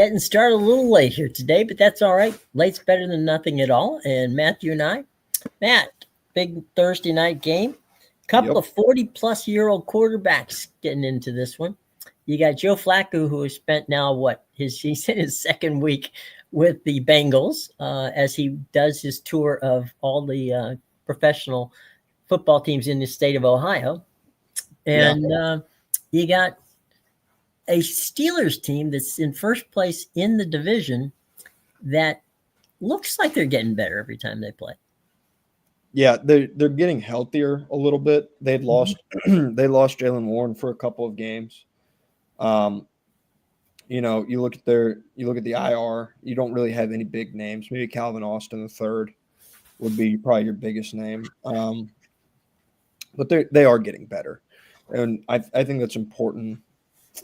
Getting started a little late here today, but that's all right. Late's better than nothing at all. And Matthew and I, Matt, big Thursday night game. Couple of 40-plus-year-old quarterbacks getting into this one. You got Joe Flacco, who has spent now he's in his second week with the Bengals as he does his tour of all the professional football teams in the state of Ohio. And you got a Steelers team that's in first place in the division that looks like they're getting better every time they play. Yeah, they're getting healthier a little bit. They'd lost they lost Jalen Warren for a couple of games. You look at the IR, you don't really have any big names. Maybe Calvin Austin III would be probably your biggest name. But they are getting better. And I think that's important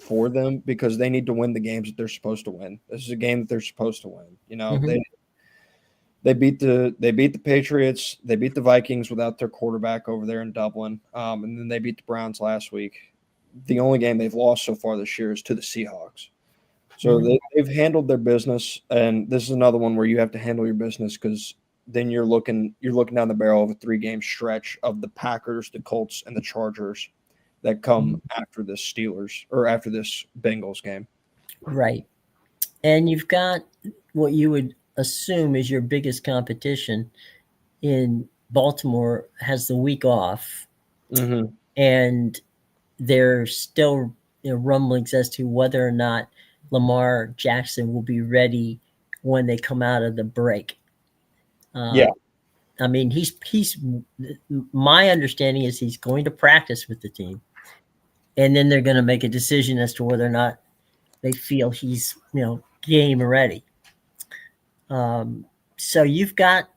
for them because they need to win the games that they're supposed to win. This is a game that they're supposed to win. They beat the Patriots, they beat the Vikings without their quarterback over there in Dublin, and then they beat the Browns last week. The only game they've lost so far this year is to the Seahawks. So they've handled their business, and this is another one where you have to handle your business because then you're looking down the barrel of a 3-game stretch of the Packers, the Colts, and the Chargers that come after this Bengals game. Right. And you've got what you would assume is your biggest competition in Baltimore has the week off. Mm-hmm. And there's still rumblings as to whether or not Lamar Jackson will be ready when they come out of the break. I mean, he's my understanding is he's going to practice with the team, and then they're going to make a decision as to whether or not they feel he's game ready. So you've got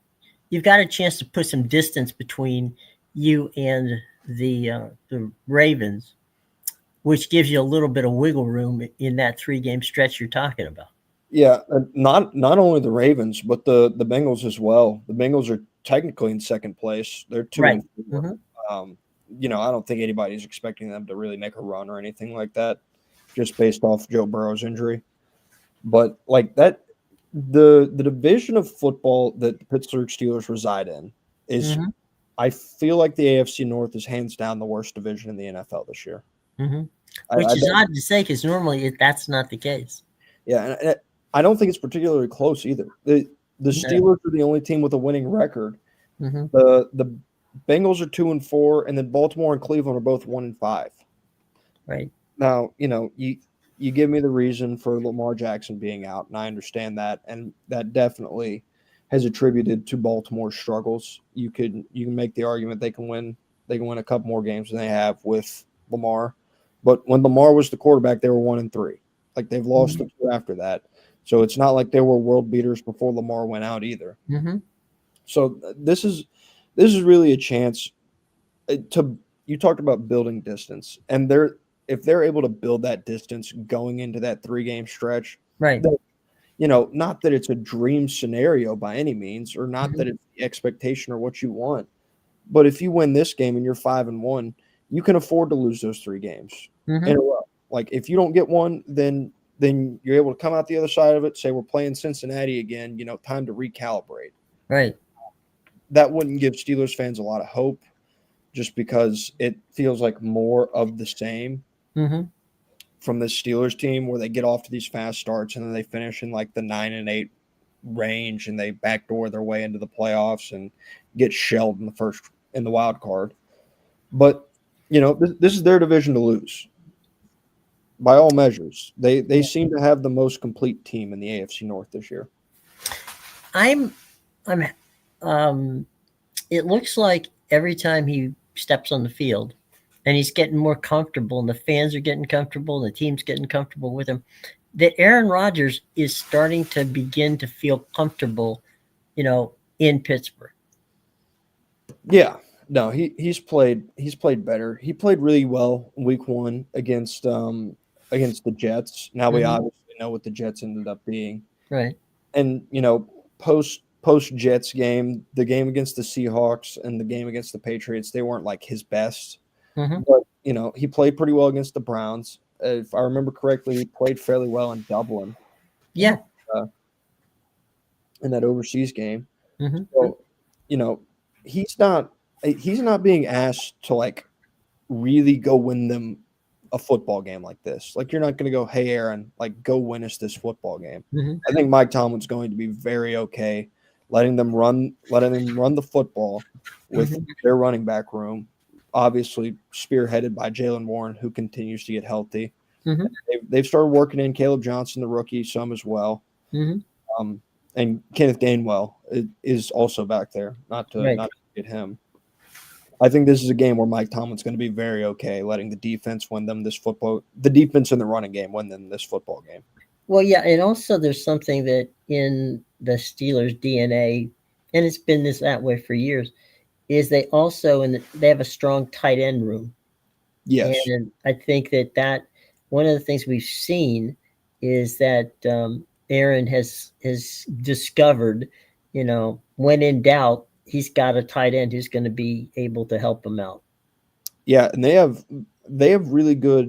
a chance to put some distance between you and the Ravens, which gives you a little bit of wiggle room in that 3-game stretch you're talking about. Yeah, not only the Ravens, but the Bengals as well. The Bengals are technically in second place. They're 2-4. Mm-hmm. I don't think anybody's expecting them to really make a run or anything like that, just based off Joe Burrow's injury. But like that, the division of football that the Pittsburgh Steelers reside in is, I feel like the AFC North is hands down the worst division in the NFL this year. Mm-hmm. Which is odd to say because normally that's not the case. Yeah, and I don't think it's particularly close either. The Steelers are the only team with a winning record. Mm-hmm. The Bengals are 2-4, and then Baltimore and Cleveland are both 1-5. Right. Now, you give me the reason for Lamar Jackson being out, and I understand that, and that definitely has attributed to Baltimore's struggles. You can make the argument they can win a couple more games than they have with Lamar. But when Lamar was the quarterback, they were 1-3. Like they've lost the 2 after that. So it's not like they were world beaters before Lamar went out either. Mm-hmm. So this is really a chance to. You talked about building distance, and if they're able to build that distance going into that 3-game stretch, right? Not that it's a dream scenario by any means, or not that it's the expectation or what you want, but if you win this game and you're 5-1, you can afford to lose those 3 games in a row. Like if you don't get one, then you're able to come out the other side of it, say we're playing Cincinnati again, time to recalibrate. Right. That wouldn't give Steelers fans a lot of hope just because it feels like more of the same from the Steelers team where they get off to these fast starts and then they finish in like the 9-8 range and they backdoor their way into the playoffs and get shelled in the wild card. But, this is their division to lose. By all measures, they seem to have the most complete team in the AFC North this year. It looks like every time he steps on the field and he's getting more comfortable and the fans are getting comfortable and the team's getting comfortable with him, that Aaron Rodgers is starting to begin to feel comfortable, in Pittsburgh. Yeah. No, he's played better. He played really well in week 1 against the Jets. Now we obviously know what the Jets ended up being. Right. And, post Jets game, the game against the Seahawks and the game against the Patriots, they weren't like his best. But, he played pretty well against the Browns. If I remember correctly, he played fairly well in Dublin. Yeah. In that overseas game. Mm-hmm. So, he's not being asked to like really go win them a football game like this. Like you're not going to go, hey Aaron, like go win us this football game. Mm-hmm. I think Mike Tomlin's going to be very okay letting them run the football with Mm-hmm. their running back room, obviously spearheaded by Jalen Warren, who continues to get healthy. Mm-hmm. They've started working in Caleb Johnson, the rookie, some as well. Mm-hmm. And Kenneth Gainwell is also back there. Not to Right. get him. I think this is a game where Mike Tomlin's going to be very okay letting the defense win them this football. The defense and the running game win them this football game. Well, yeah, and also there's something that in the Steelers' DNA, and it's been that way for years, is they also they have a strong tight end room. Yes, and I think that one of the things we've seen is that Aaron has discovered, when in doubt, he's got a tight end who's going to be able to help him out. Yeah, and they have really good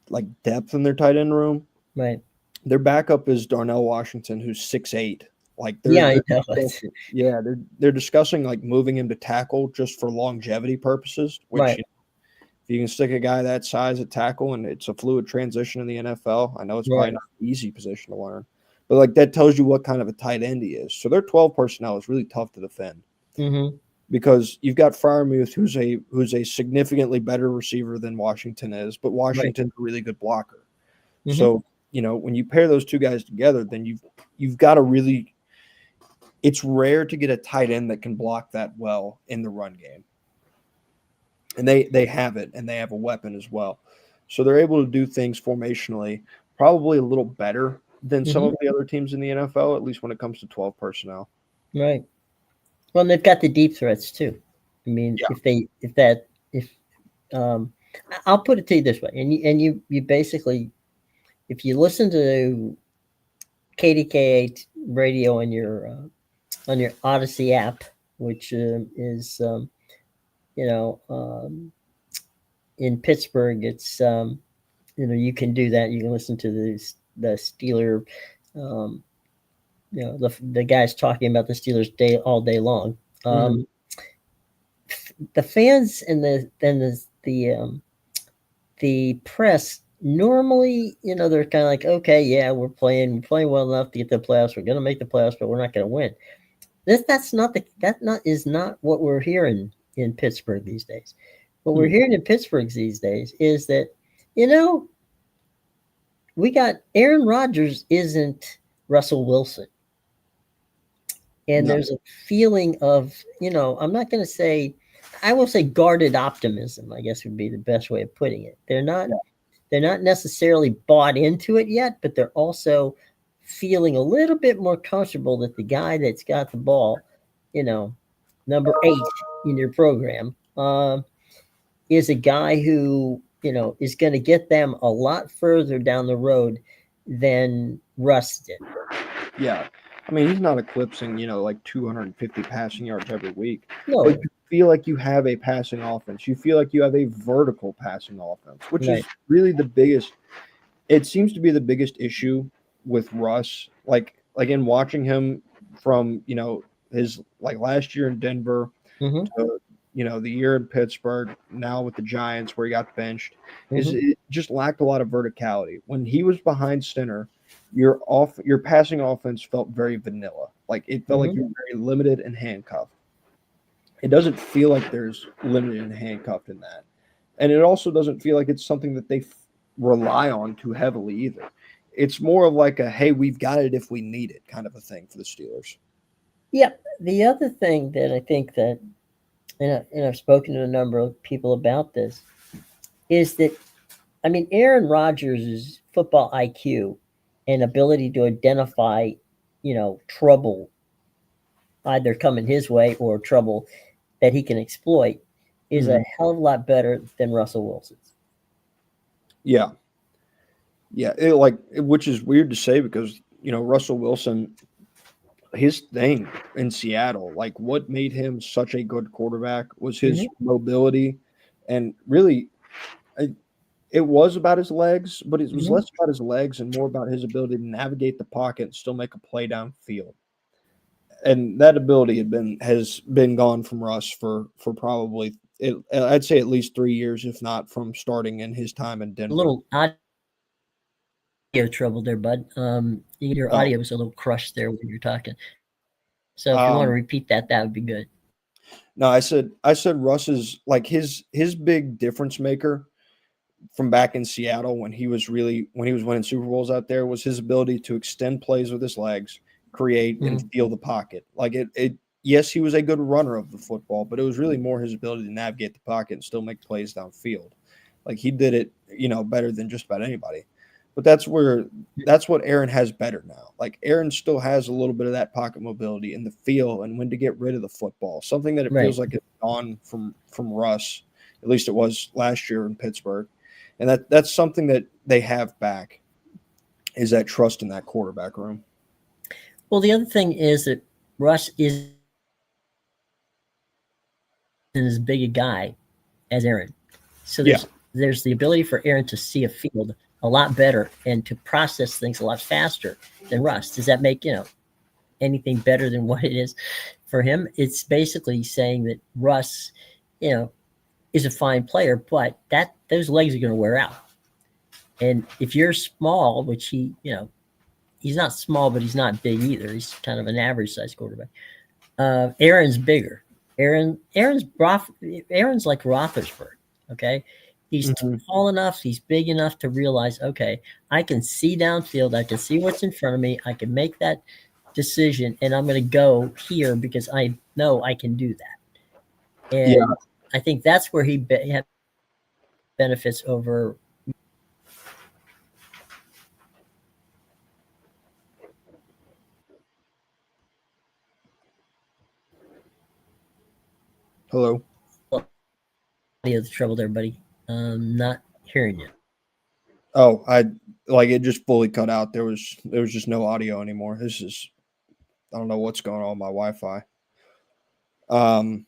like depth in their tight end room. Right. Their backup is Darnell Washington, who's 6'8". Like I know. they're discussing like moving him to tackle just for longevity purposes. Which Right. if you can stick a guy that size at tackle and it's a fluid transition in the NFL, I know it's Right. probably not an easy position to learn, but like that tells you what kind of a tight end he is. So their 12 personnel is really tough to defend. Mm-hmm. Because you've got Freiermuth, who's a significantly better receiver than Washington is, but Washington's a really good blocker. Mm-hmm. So, when you pair those two guys together, then you've got a really – it's rare to get a tight end that can block that well in the run game. And they have it, and they have a weapon as well. So they're able to do things formationally probably a little better than some of the other teams in the NFL, at least when it comes to 12 personnel. Right. Well, and they've got the deep threats too. I mean, I'll put it to you this way, and you basically, if you listen to KDKA radio on your Odyssey app, which is in Pittsburgh, it's you can do that. You can listen to the Steeler. The guys talking about the Steelers all day long. The fans and the press normally, they're kind of like, okay, yeah, we're playing well enough to get to the playoffs. We're going to make the playoffs, but we're not going to win. That's not what we're hearing in Pittsburgh these days. What we're hearing in Pittsburgh these days is that, we got Aaron Rodgers isn't Russell Wilson. And there's a feeling of, I'm not going to say, I will say guarded optimism, I guess would be the best way of putting it. They're not necessarily bought into it yet, but they're also feeling a little bit more comfortable that the guy that's got the ball, number 8 in your program, is a guy who, is going to get them a lot further down the road than Russ did. Yeah. I mean, he's not eclipsing, like 250 passing yards every week. No. But you feel like you have a passing offense. You feel like you have a vertical passing offense, which is really the biggest – it seems to be the biggest issue with Russ. Like in watching him from, his last year in Denver to, the year in Pittsburgh, now with the Giants where he got benched, it just lacked a lot of verticality. When he was behind center – your passing offense felt very vanilla. Like it felt like you were very limited and handcuffed. It doesn't feel like there's limited and handcuffed in that. And it also doesn't feel like it's something that they rely on too heavily either. It's more of like a, hey, we've got it if we need it kind of a thing for the Steelers. Yeah. The other thing that I think that, and I've spoken to a number of people about this, is that, Aaron Rodgers' football IQ and ability to identify, trouble either coming his way or trouble that he can exploit is a hell of a lot better than Russell Wilson's. Yeah. Yeah. Which is weird to say because, Russell Wilson, his thing in Seattle, like what made him such a good quarterback was his mobility and really It was about his legs, but it was Mhm. less about his legs and more about his ability to navigate the pocket and still make a play downfield. And that ability has been gone from Russ for probably I'd say at least 3 years, if not from starting in his time in A Denver. little audio trouble there, bud. Your Oh, audio was a little crushed there when you're talking. So if you want to um, repeat that, that would be good. no, I said Russ is like his big difference maker from back in Seattle when he was winning Super Bowls out there was his ability to extend plays with his legs, create and Mhm. feel the pocket. Like it yes, he was a good runner of the football, but it was really more his ability to navigate the pocket and still make plays downfield. Like he did it, better than just about anybody. But that's what Aaron has better now. Like Aaron still has a little bit of that pocket mobility and the feel and when to get rid of the football. Something that it Right. feels like it's gone from Russ. At least it was last year in Pittsburgh. And that's something that they have back is that trust in that quarterback room. Well, the other thing is that Russ isn't as big a guy as Aaron. So Yeah. there's the ability for Aaron to see a field a lot better and to process things a lot faster than Russ. Does that make anything better than what it is for him? It's basically saying that Russ, you know, is a fine player, but that those legs are going to wear out. And if you're small, which he's not small, but he's not big either. He's kind of an average size quarterback. Aaron's bigger. Aaron's like Roethlisberger. Okay, he's Mhm. tall enough. He's big enough to realize, okay, I can see downfield. I can see what's in front of me. I can make that decision, and I'm going to go here because I know I can do that. Yeah. And I think that's where he benefits over. Hello. The trouble there, buddy. Not hearing you. Oh, I like it just fully cut out. There was just no audio anymore. This is I don't know what's going on with my Wi-Fi. Um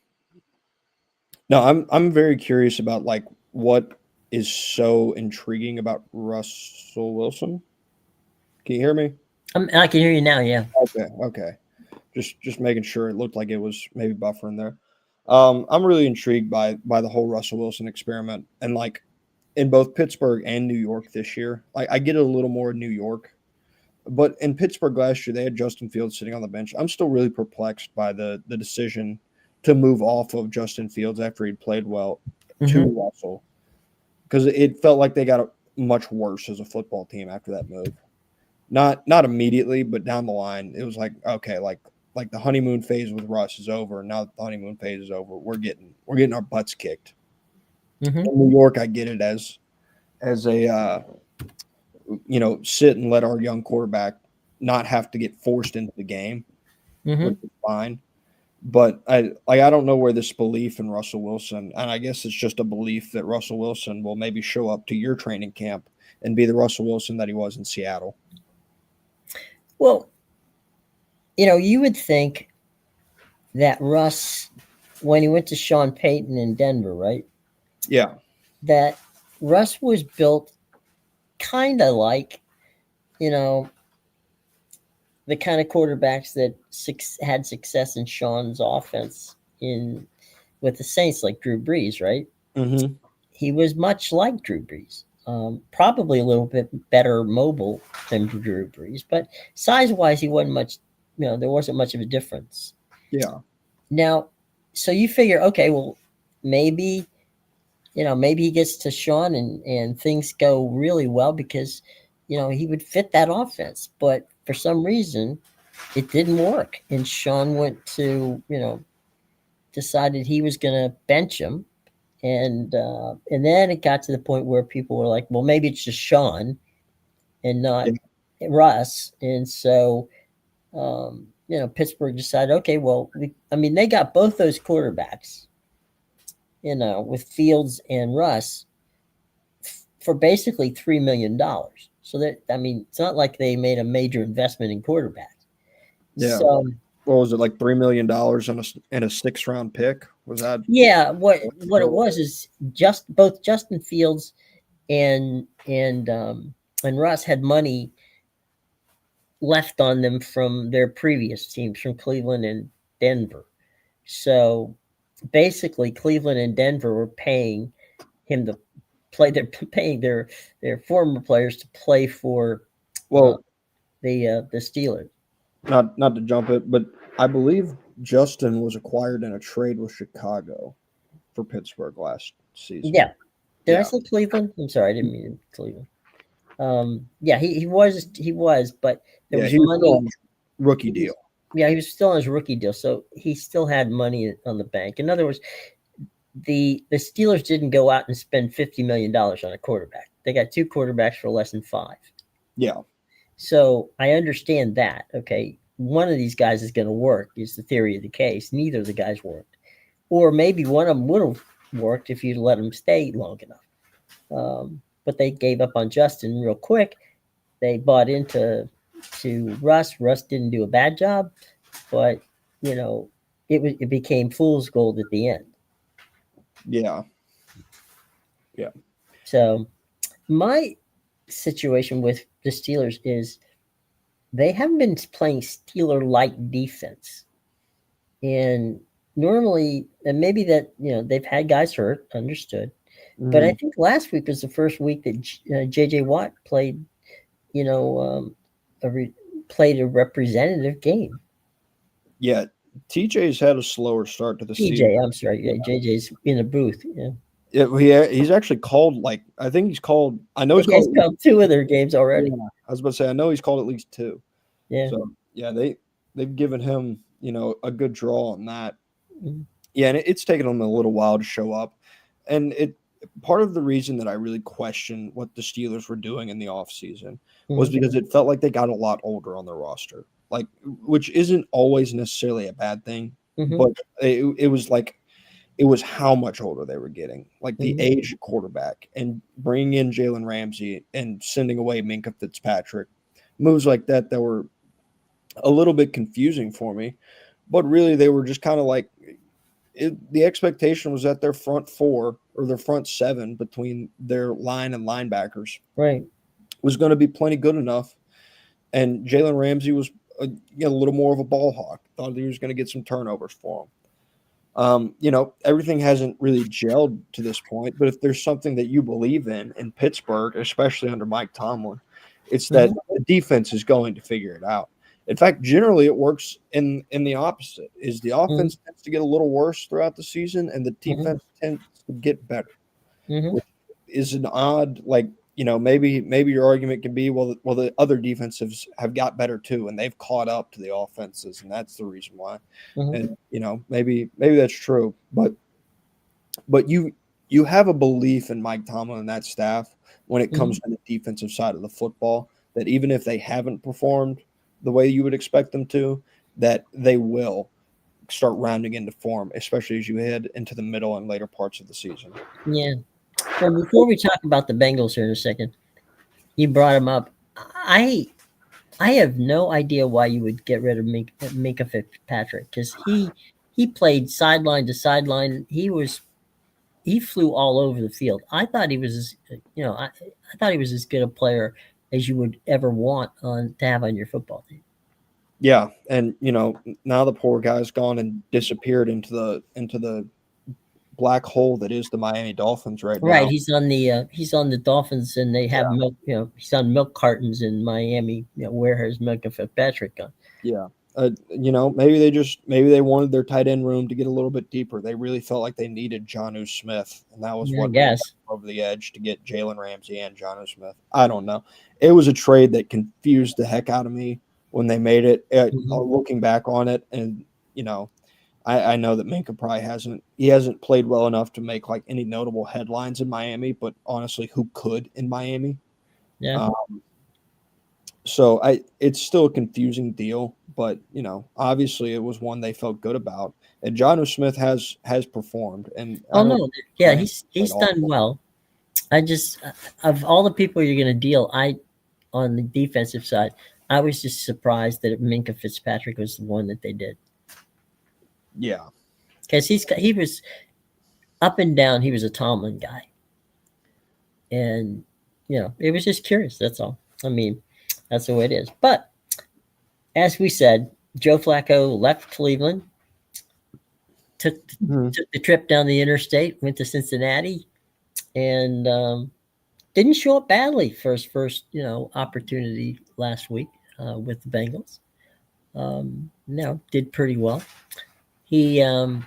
no, I'm very curious about like what is so intriguing about Russell Wilson. Can you hear me? I can hear you now. Yeah. Okay, okay. Just making sure it looked like it was maybe buffering there. I'm really intrigued by the whole Russell Wilson experiment and like in both Pittsburgh and New York this year. I get it a little more in New York, but in Pittsburgh last year they had Justin Fields sitting on the bench. I'm still really perplexed by the decision to move off of Justin Fields after he'd played well to Mm-hmm. Russell because it felt like they got much worse as a football team after that move. Not immediately, but down the line, it was like okay, like the honeymoon phase with Russ is over. And now that the honeymoon phase is over, we're getting our butts kicked. Mm-hmm. In New York, I get it as a sit and let our young quarterback not have to get forced into the game, which Mm-hmm. is fine. But I don't know where this belief in Russell Wilson, and I guess it's just a belief that Russell Wilson will maybe show up to your training camp and be the Russell Wilson that he was in Seattle. Well, you would think that Russ, when he went to Sean Payton in Denver, right? Yeah. That Russ was built kind of like, you know, the kind of quarterbacks that had success in Sean's offense in with the Saints, like Drew Brees, right? Mm-hmm. He was much like Drew Brees. Probably a little bit better mobile than Drew Brees, but size-wise, he wasn't much. There wasn't much of a difference. Yeah. Now, so you figure, okay, well, maybe maybe he gets to Sean and things go really well because he would fit that offense. But for some reason, it didn't work, and Sean went to decided he was going to bench him, and then it got to the point where people were like, well, maybe it's just Sean and not Yeah. Russ, and so Pittsburgh decided, okay, well, they got both those quarterbacks, with Fields and Russ for basically $3 million. So it's not like they made a major investment in quarterbacks. Yeah. So What was it like $3 million and a 6th round pick? Was that yeah, what it was is both Justin Fields and Russ had money left on them from their previous teams, from Cleveland and Denver. So basically, Cleveland and Denver were paying him to play. They're paying their former players to play for the Steelers. Not to jump it, but I believe Justin was acquired in a trade with Chicago for Pittsburgh last season. Yeah. Did I say Cleveland? I'm sorry, I didn't mean Cleveland. Yeah, he was, but there was money. Rookie deal. Yeah, he was still on his rookie deal, so he still had money on the bank. In other words, the Steelers didn't go out and spend $50 million on a quarterback. They got 2 quarterbacks for less than 5. Yeah. So I understand that. Okay, one of these guys is going to work is the theory of the case. Neither of the guys worked. Or maybe one of them would have worked if you'd let him stay long enough. But they gave up on Justin real quick. They bought into Russ. Russ didn't do a bad job, but it became fool's gold at the end. Yeah. So my situation with the Steelers is they haven't been playing Steeler-like defense, and normally, and maybe that they've had guys hurt, understood, but I think last week was the first week that J.J. Watt played, played a representative game. Yeah, TJ's had a slower start to the season. TJ, I'm sorry, yeah, JJ's in the booth. Yeah. He's actually called I think he's called. I know he's called 2 of their games already. Yeah, I was about to say I know he's called at least 2. Yeah. So yeah, they've given him a good draw on that. Mm-hmm. Yeah, and it's taken him a little while to show up, and part of the reason that I really question what the Steelers were doing in the offseason was because it felt like they got a lot older on their roster, which isn't always necessarily a bad thing, but it was how much older they were getting, the age of quarterback, and bringing in Jalen Ramsey and sending away Minkah Fitzpatrick, moves like that were a little bit confusing for me, but really they were just kind of the expectation was that their front 4 or their front 7 between their line and linebackers was going to be plenty good enough. And Jalen Ramsey was a little more of a ball hawk. Thought he was going to get some turnovers for him. Everything hasn't really gelled to this point, but if there's something that you believe in Pittsburgh, especially under Mike Tomlin, it's that the defense is going to figure it out. In fact, generally it works in the opposite. Is the offense tends to get a little worse throughout the season, and the defense tends to get better. Which is an odd, maybe your argument can be, well, the other defensives have got better too, and they've caught up to the offenses, and that's the reason why. And maybe that's true, but you have a belief in Mike Tomlin and that staff when it comes to the defensive side of the football, that even if they haven't performed the way you would expect them to, that they will start rounding into form, especially as you head into the middle and later parts of the season. Yeah. Well, before we talk about the Bengals here in a second, you brought him up. I have no idea why you would get rid of Minkah Fitzpatrick, because he played sideline to sideline. He flew all over the field. I thought he was, I thought he was as good a player as you would ever want to have on your football team. Yeah, and now the poor guy's gone and disappeared into the black hole that is the Miami Dolphins right now. Right, he's on the Dolphins, and they have milk. He's on milk cartons in Miami. Where has Minkah Fitzpatrick gone? Yeah. Maybe they wanted their tight end room to get a little bit deeper. They really felt like they needed Jonnu Smith, and that was what got over the edge to get Jalen Ramsey and Jonnu Smith. I don't know. It was a trade that confused the heck out of me when they made it. Looking back on it, and I know that Minkah probably hasn't played well enough to make any notable headlines in Miami, but honestly, who could in Miami? Yeah. So it's still a confusing deal, but obviously it was one they felt good about. And Jonnu Smith has performed, and he's done well. I just, of all the people you're going to deal, on the defensive side, I was just surprised that Minkah Fitzpatrick was the one that they did. Yeah, because he was up and down. He was a Tomlin guy, And, it was just curious. That's all. I mean, that's the way it is. But as we said, Joe Flacco left Cleveland, took the trip down the interstate, went to Cincinnati, and didn't show up badly for his first, opportunity last week with the Bengals. Did pretty well. I'm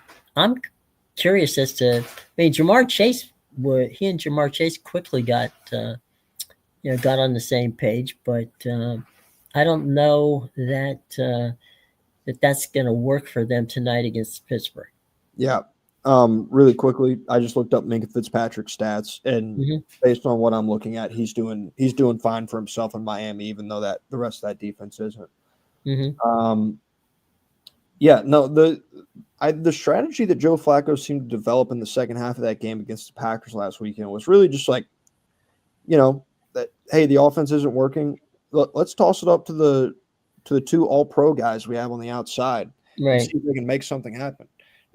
curious as to, Jamar Chase. He and Jamar Chase quickly got on the same page, but I don't know that that's going to work for them tonight against Pittsburgh. Yeah. Really quickly, I just looked up Minka Fitzpatrick's stats, and based on what I'm looking at, he's doing fine for himself in Miami, even though that the rest of that defense isn't. The strategy that Joe Flacco seemed to develop in the second half of that game against the Packers last weekend was really just like, that, hey, the offense isn't working. Let's toss it up to the two all-pro guys we have on the outside, and see if they can make something happen.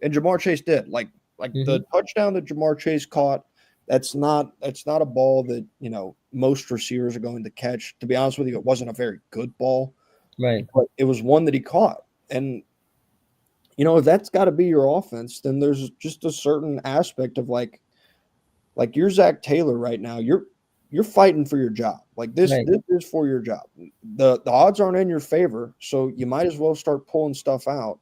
And Jamar Chase did. Like the touchdown that Jamar Chase caught, that's not a ball that, most receivers are going to catch. To be honest with you, it wasn't a very good ball. Right. But it was one that he caught. And, if that's got to be your offense, then there's just a certain aspect of like you're Zach Taylor right now. You're fighting for your job. Like this is for your job. The odds aren't in your favor, so you might as well start pulling stuff out.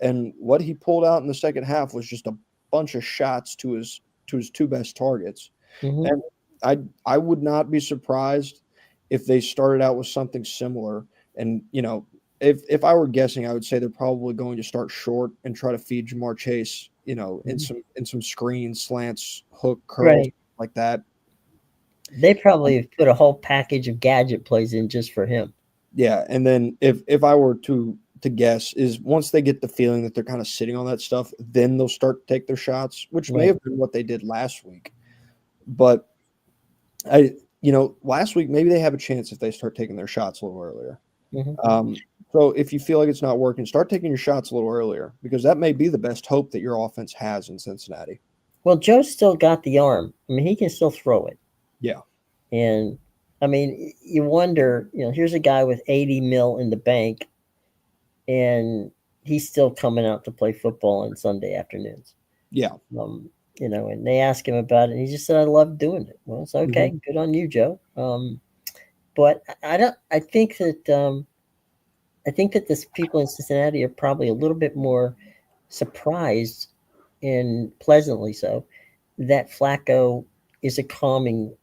And what he pulled out in the second half was just a bunch of shots to his two best targets. And I would not be surprised if they started out with something similar. And, if I were guessing, I would say they're probably going to start short and try to feed Jamar Chase, in some screens, slants, hook, curls, like that. They probably put a whole package of gadget plays in just for him. Yeah, and then if I were to guess, is once they get the feeling that they're kind of sitting on that stuff, then they'll start to take their shots, which may have been what they did last week. But last week maybe they have a chance if they start taking their shots a little earlier. So if you feel like it's not working, start taking your shots a little earlier, because that may be the best hope that your offense has in Cincinnati. Well, Joe's still got the arm. He can still throw it. Yeah. And, you wonder, here's a guy with $80 million in the bank, and he's still coming out to play football on Sunday afternoons. Yeah. And they asked him about it, and he just said, I love doing it. Well, it's okay. Good on you, Joe. But I think that this people in Cincinnati are probably a little bit more surprised, and pleasantly so, that Flacco is a calming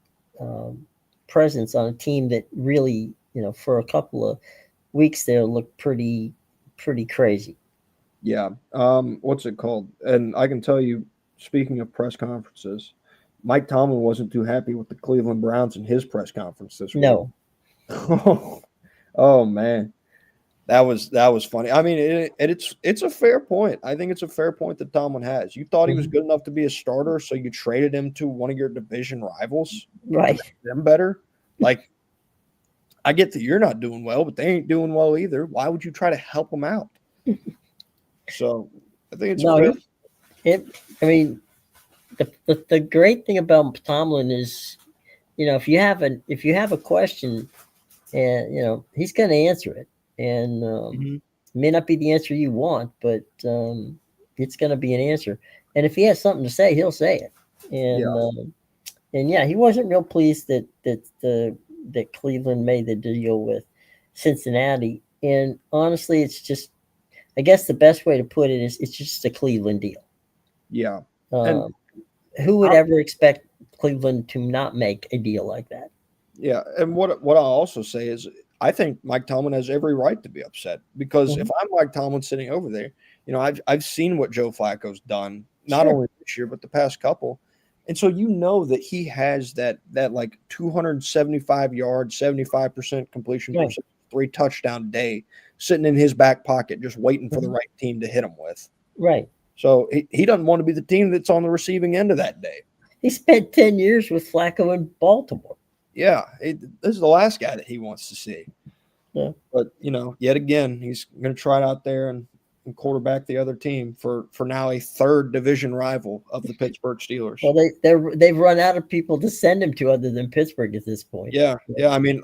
presence on a team that really, for a couple of weeks there looked pretty crazy. Yeah. What's it called? And I can tell you, speaking of press conferences, Mike Tomlin wasn't too happy with the Cleveland Browns in his press conference this week. No. Oh man. That was funny. It's a fair point. I think it's a fair point that Tomlin has. You thought he was good enough to be a starter, so you traded him to one of your division rivals. Right. To make them better. Like, I get that you're not doing well, but they ain't doing well either. Why would you try to help them out? So I think it's fair. The great thing about Tomlin is, if you have a question, and he's going to answer it. And it may not be the answer you want, but it's going to be an answer. And if he has something to say, he'll say it. And he wasn't real pleased that Cleveland made the deal with Cincinnati. And honestly, it's just, I guess the best way to put it is it's just a Cleveland deal. Yeah. Who would ever expect Cleveland to not make a deal like that? Yeah. And what I'll also say is, I think Mike Tomlin has every right to be upset, because if I'm Mike Tomlin sitting over there, I've seen what Joe Flacco's done, not only this year, but the past couple. And so that he has that like 275 yards, 75% completion percentage, 3 touchdown day sitting in his back pocket, just waiting for the right team to hit him with. Right. So he doesn't want to be the team that's on the receiving end of that day. He spent 10 years with Flacco in Baltimore. Yeah, this is the last guy that he wants to see. Yeah. But, yet again, he's going to try it out there, and and quarterback the other team for now a third division rival of the Pittsburgh Steelers. Well, they've run out of people to send him to other than Pittsburgh at this point. Yeah. I mean,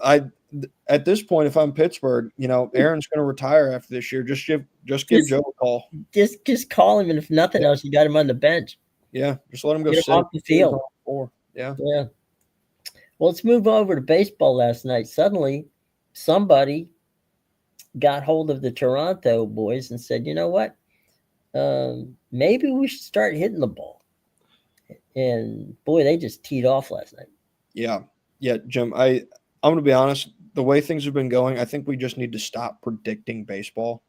at this point, if I'm Pittsburgh, Aaron's going to retire after this year. Just give Joe a call. Just call him, and if nothing else, you got him on the bench. Yeah, just let him go Get him off the field. Yeah. Well, let's move over to baseball last night. Suddenly, somebody got hold of the Toronto boys and said, you know what? Maybe we should start hitting the ball. And boy, they just teed off last night. Yeah, Jim. I'm going to be honest. The way things have been going, I think we just need to stop predicting baseball.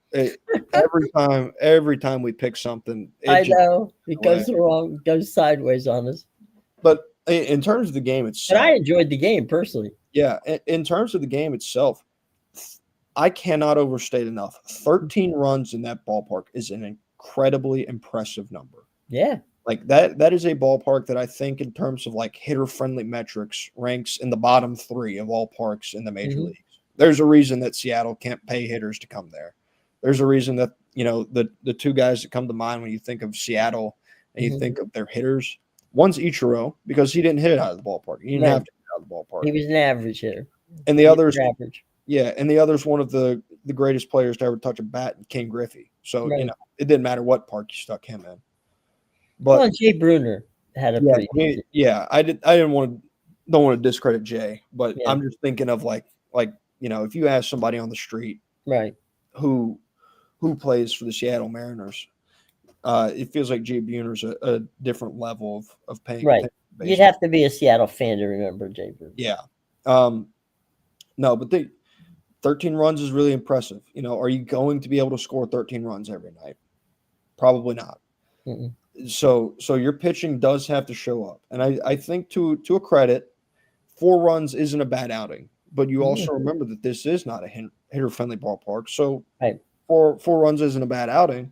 Every time we pick something, it goes sideways on us. But in terms of the game itself, but I enjoyed the game personally. Yeah, in terms of the game itself, I cannot overstate enough. 13 runs in that ballpark is an incredibly impressive number. Yeah. Like that is a ballpark that I think in terms of like hitter-friendly metrics ranks in the bottom 3 of all parks in the major leagues. There's a reason that Seattle can't pay hitters to come there. There's a reason that, the two guys that come to mind when you think of Seattle and you think of their hitters, one's Ichiro because he didn't hit it out of the ballpark. He didn't have to hit it out of the ballpark. He was an average hitter. And the other's average. Yeah, and the other's one of the greatest players to ever touch a bat, King Griffey. So, it didn't matter what park you stuck him in. But Jay Bruner had a pretty don't want to discredit Jay, but I'm just thinking of like if you ask somebody on the street who plays for the Seattle Mariners, it feels like Jay Bruner's a different level of paying attention. You'd have to be a Seattle fan to remember Jay Bruner. Yeah. No, but 13 runs is really impressive. Are you going to be able to score 13 runs every night? Probably not. Mm-mm. So your pitching does have to show up. And I think to a credit, 4 runs isn't a bad outing. But you also remember that this is not a hitter-friendly ballpark. So 4 runs isn't a bad outing,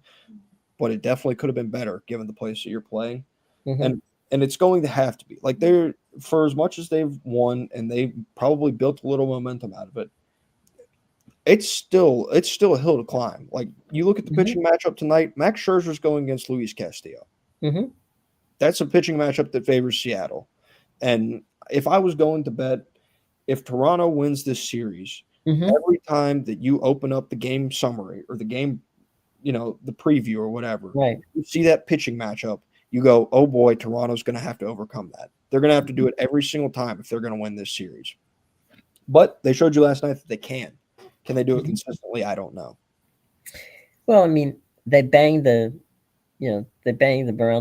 but it definitely could have been better given the place that you're playing. And it's going to have to be. Like for as much as they've won and they probably built a little momentum out of it, it's still a hill to climb. Like you look at the pitching matchup tonight, Max Scherzer's going against Luis Castillo. That's a pitching matchup that favors Seattle. And if I was going to bet, if Toronto wins this series, every time that you open up the game summary or the game, the preview or whatever, you see that pitching matchup, you go, oh boy, Toronto's going to have to overcome that. They're going to have to do it every single time if they're going to win this series. But they showed you last night that they can. Can they do it consistently? I don't know. Well, I mean, they banged around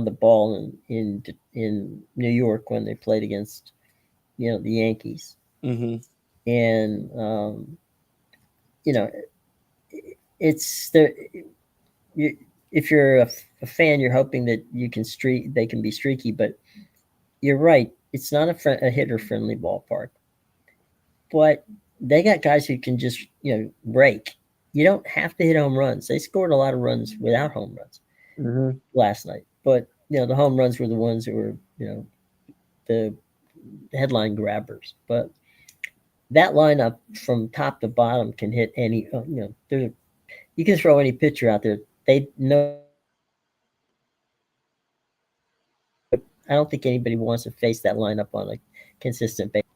the ball in New York when they played against, the Yankees. And, it's there. If you're a fan, you're hoping that they can be streaky, but you're right. It's not a hitter-friendly ballpark. But they got guys who can just, break. You don't have to hit home runs. They scored a lot of runs without home runs last night. But, the home runs were the ones that were, the headline grabbers. But that lineup from top to bottom can hit any, you can throw any pitcher out there. They know. I don't think anybody wants to face that lineup on a consistent basis.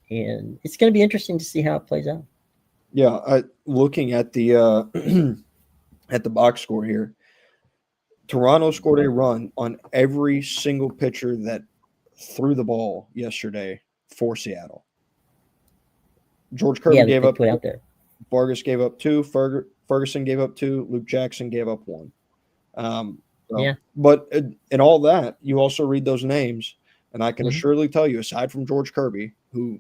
And it's going to be interesting to see how it plays out. Yeah, looking at the at the box score here, Toronto scored a run on every single pitcher that threw the ball yesterday for Seattle. George Kirby gave up. Out there. Vargas gave up 2. Ferguson gave up 2. Luke Jackson gave up 1. But in all that, you also read those names, and I can assuredly tell you, aside from George Kirby, who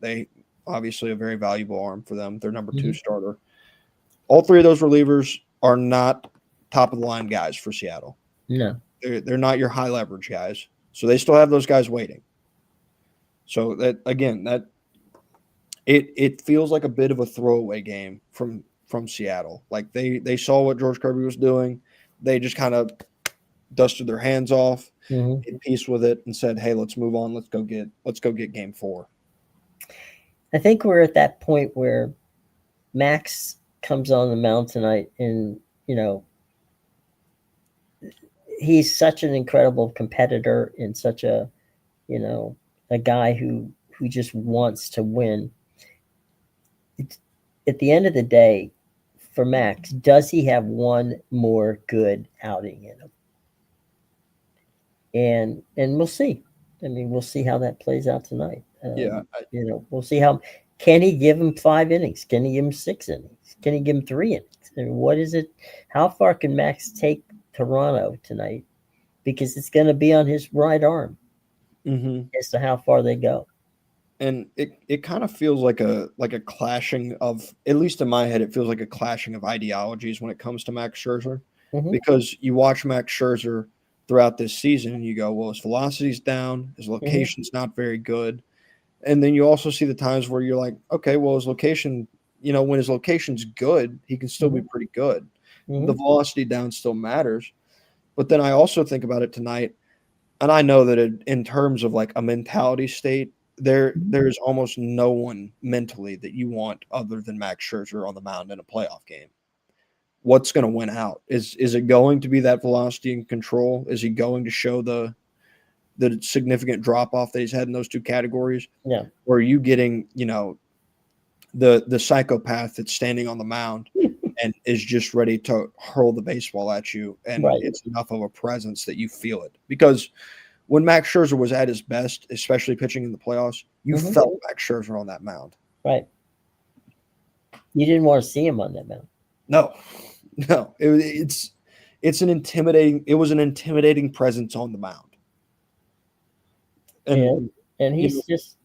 they obviously a very valuable arm for them, their number 2 starter. All 3 of those relievers are not top of the line guys for Seattle. No, they're not your high leverage guys. So they still have those guys waiting. So that again, it feels like a bit of a throwaway game from Seattle. Like they saw what George Kirby was doing. They just kind of dusted their hands off, in peace with it, and said, "Hey, let's move on. Let's go get game 4." I think we're at that point where Max comes on the mound tonight, and he's such an incredible competitor and such a a guy who just wants to win. At the end of the day, for Max, does he have one more good outing in him? And we'll see. I mean, we'll see how that plays out tonight. We'll see how. Can he give him 5 innings? Can he give him 6 innings? Can he give him 3 innings? I mean, what is it? How far can Max take Toronto tonight? Because it's going to be on his right arm as to how far they go. And it kind of feels like a clashing of, at least in my head, it feels like a clashing of ideologies when it comes to Max Scherzer, because you watch Max Scherzer throughout this season and you go, well, his velocity's down, his location's not very good. And then you also see the times where you're like, okay, well, his location, when his location's good, he can still be pretty good. The velocity down still matters. But then I also think about it tonight, and I know that in terms of like a mentality state, there's almost no one mentally that you want other than Max Scherzer on the mound in a playoff game. What's going to win out? Is it going to be that velocity and control? Is he going to show the significant drop off that he's had in those two categories? Yeah. Or are you getting, the psychopath that's standing on the mound and is just ready to hurl the baseball at you, and it's enough of a presence that you feel it? Because when Max Scherzer was at his best, especially pitching in the playoffs, you felt Max Scherzer on that mound. Right. You didn't want to see him on that mound. No. It was an intimidating presence on the mound. And he's just,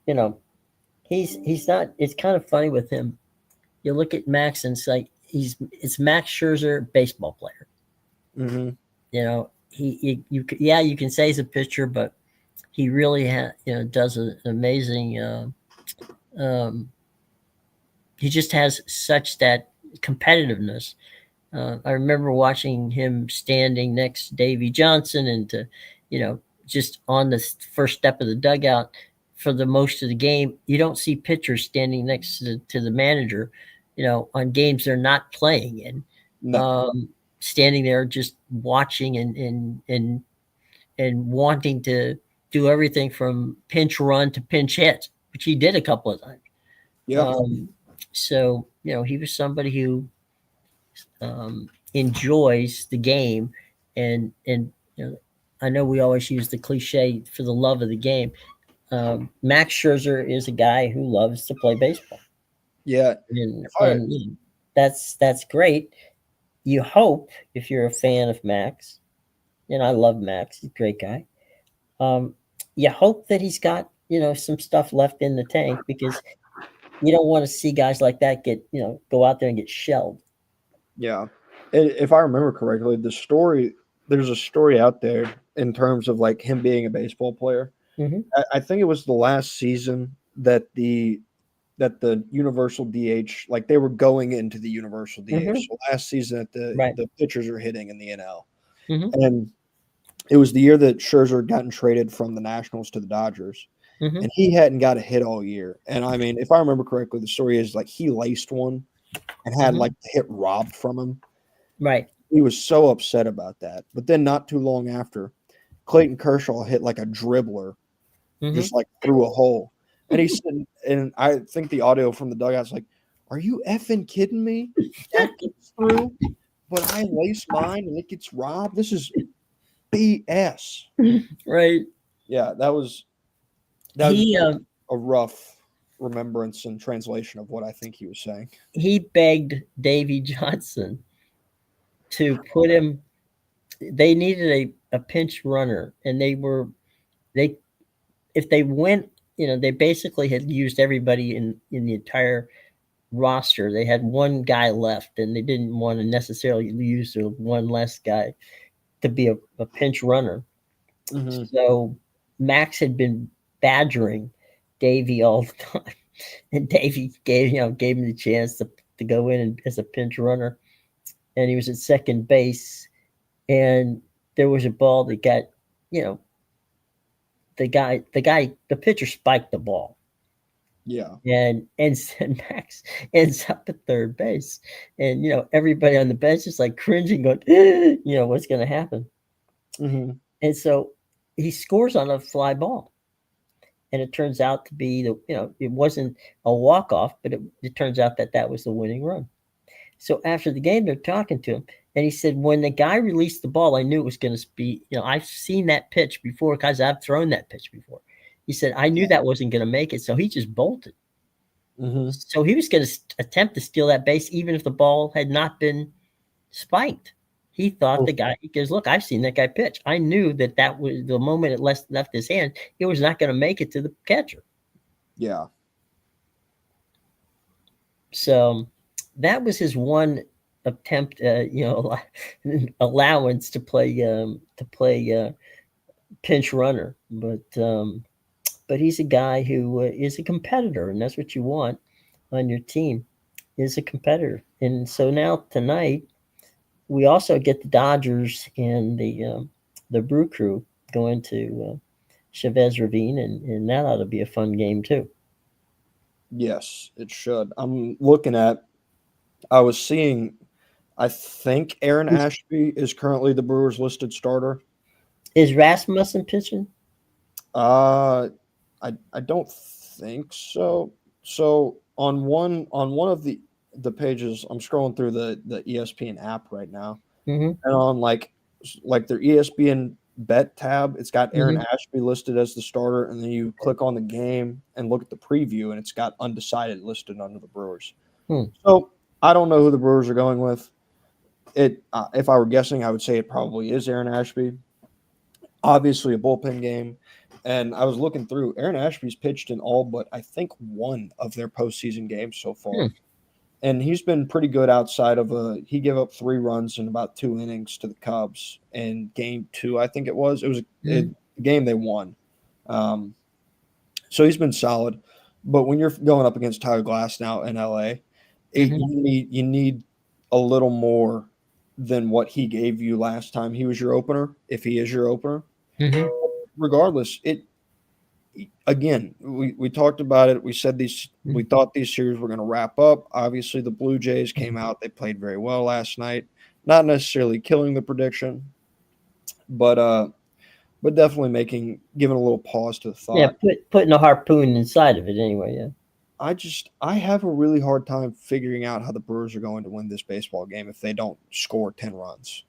he's not. It's kind of funny with him. You look at Max and it's like it's Max Scherzer, baseball player. You can say he's a pitcher, but he really does an amazing. He just has such that competitiveness. I remember watching him standing next to Davey Johnson and just on the first step of the dugout for the most of the game. You don't see pitchers standing next to the manager, on games they're not playing, and standing there just watching and wanting to do everything from pinch run to pinch hit, which he did a couple of times. Yeah. So he was somebody who enjoys the game, and I know we always use the cliche for the love of the game. Max Scherzer is a guy who loves to play baseball. Yeah, and that's great. You hope, if you're a fan of Max, and I love Max, he's a great guy. You hope that he's got some stuff left in the tank, because you don't want to see guys like that get go out there and get shelled. Yeah, if I remember correctly, there's a story out there in terms of like him being a baseball player. I think it was the last season that the universal DH, like they were going into the universal DH. So last season that the pitchers are hitting in the NL. And it was the year that Scherzer had gotten traded from the Nationals to the Dodgers. And he hadn't got a hit all year. And I mean, if I remember correctly, the story is like he laced one and had like the hit robbed from him. Right. He was so upset about that. But then not too long after, Clayton Kershaw hit like a dribbler, just like through a hole. And he said, and I think the audio from the dugout's like, "Are you effing kidding me? That gets through, but I lace mine and it gets robbed. This is BS." Right. Yeah, that was a rough remembrance and translation of what I think he was saying. He begged Davey Johnson to put him. They needed a pinch runner, and if they went, they basically had used everybody in the entire roster. They had one guy left, and they didn't want to necessarily use the one less guy to be a pinch runner. So Max had been badgering Davey all the time, and Davey gave him the chance to go in as a pinch runner, and he was at second base, and there was a ball that got, the pitcher spiked the ball, Yeah. And Max ends up at third base. And, everybody on the bench is like cringing, going, what's going to happen? Mm-hmm. And so he scores on a fly ball. And it turns out to be it wasn't a walk-off, but it turns out that was the winning run. So after the game, they're talking to him, and he said, when the guy released the ball, I knew it was going to be, I've seen that pitch before because I've thrown that pitch before. He said, I knew that wasn't going to make it, so he just bolted. Mm-hmm. So he was going to attempt to steal that base, even if the ball had not been spiked. He thought the guy, because look, I've seen that guy pitch. I knew that was the moment it left his hand, it was not going to make it to the catcher. Yeah. So that was his one attempt, allowance to play pinch runner. But he's a guy who is a competitor, and that's what you want on your team, is a competitor. And so now tonight, we also get the Dodgers and the Brew Crew going to Chavez Ravine, and that ought to be a fun game too. Yes, it should. I was seeing, I think Aaron Ashby is currently the Brewers listed starter. Is Rasmussen pitching? I don't think so. So on one of the pages, I'm scrolling through the ESPN app right now, Mm-hmm. and on like their ESPN bet tab, it's got Aaron Mm-hmm. Ashby listed as the starter, and then you click on the game and look at the preview, and it's got undecided listed under the Brewers. Hmm. So I don't know who the Brewers are going with. If I were guessing, I would say it probably is Aaron Ashby. Obviously, a bullpen game. And I was looking through. Aaron Ashby's pitched in all but I think one of their postseason games so far. Hmm. And he's been pretty good outside of he gave up 3 runs in about 2 innings to the Cubs in game 2, I think it was. It was a game they won. So he's been solid. But when you're going up against Tyler Glass now in LA, you need a little more than what he gave you last time he was your opener, if he is your opener. Mm-hmm. Regardless, we talked about it. We said we thought these series were going to wrap up. Obviously, the Blue Jays came out. They played very well last night. Not necessarily killing the prediction, but definitely giving a little pause to the thought. Yeah, putting a harpoon inside of it anyway. Yeah. I have a really hard time figuring out how the Brewers are going to win this baseball game if they don't score 10 runs.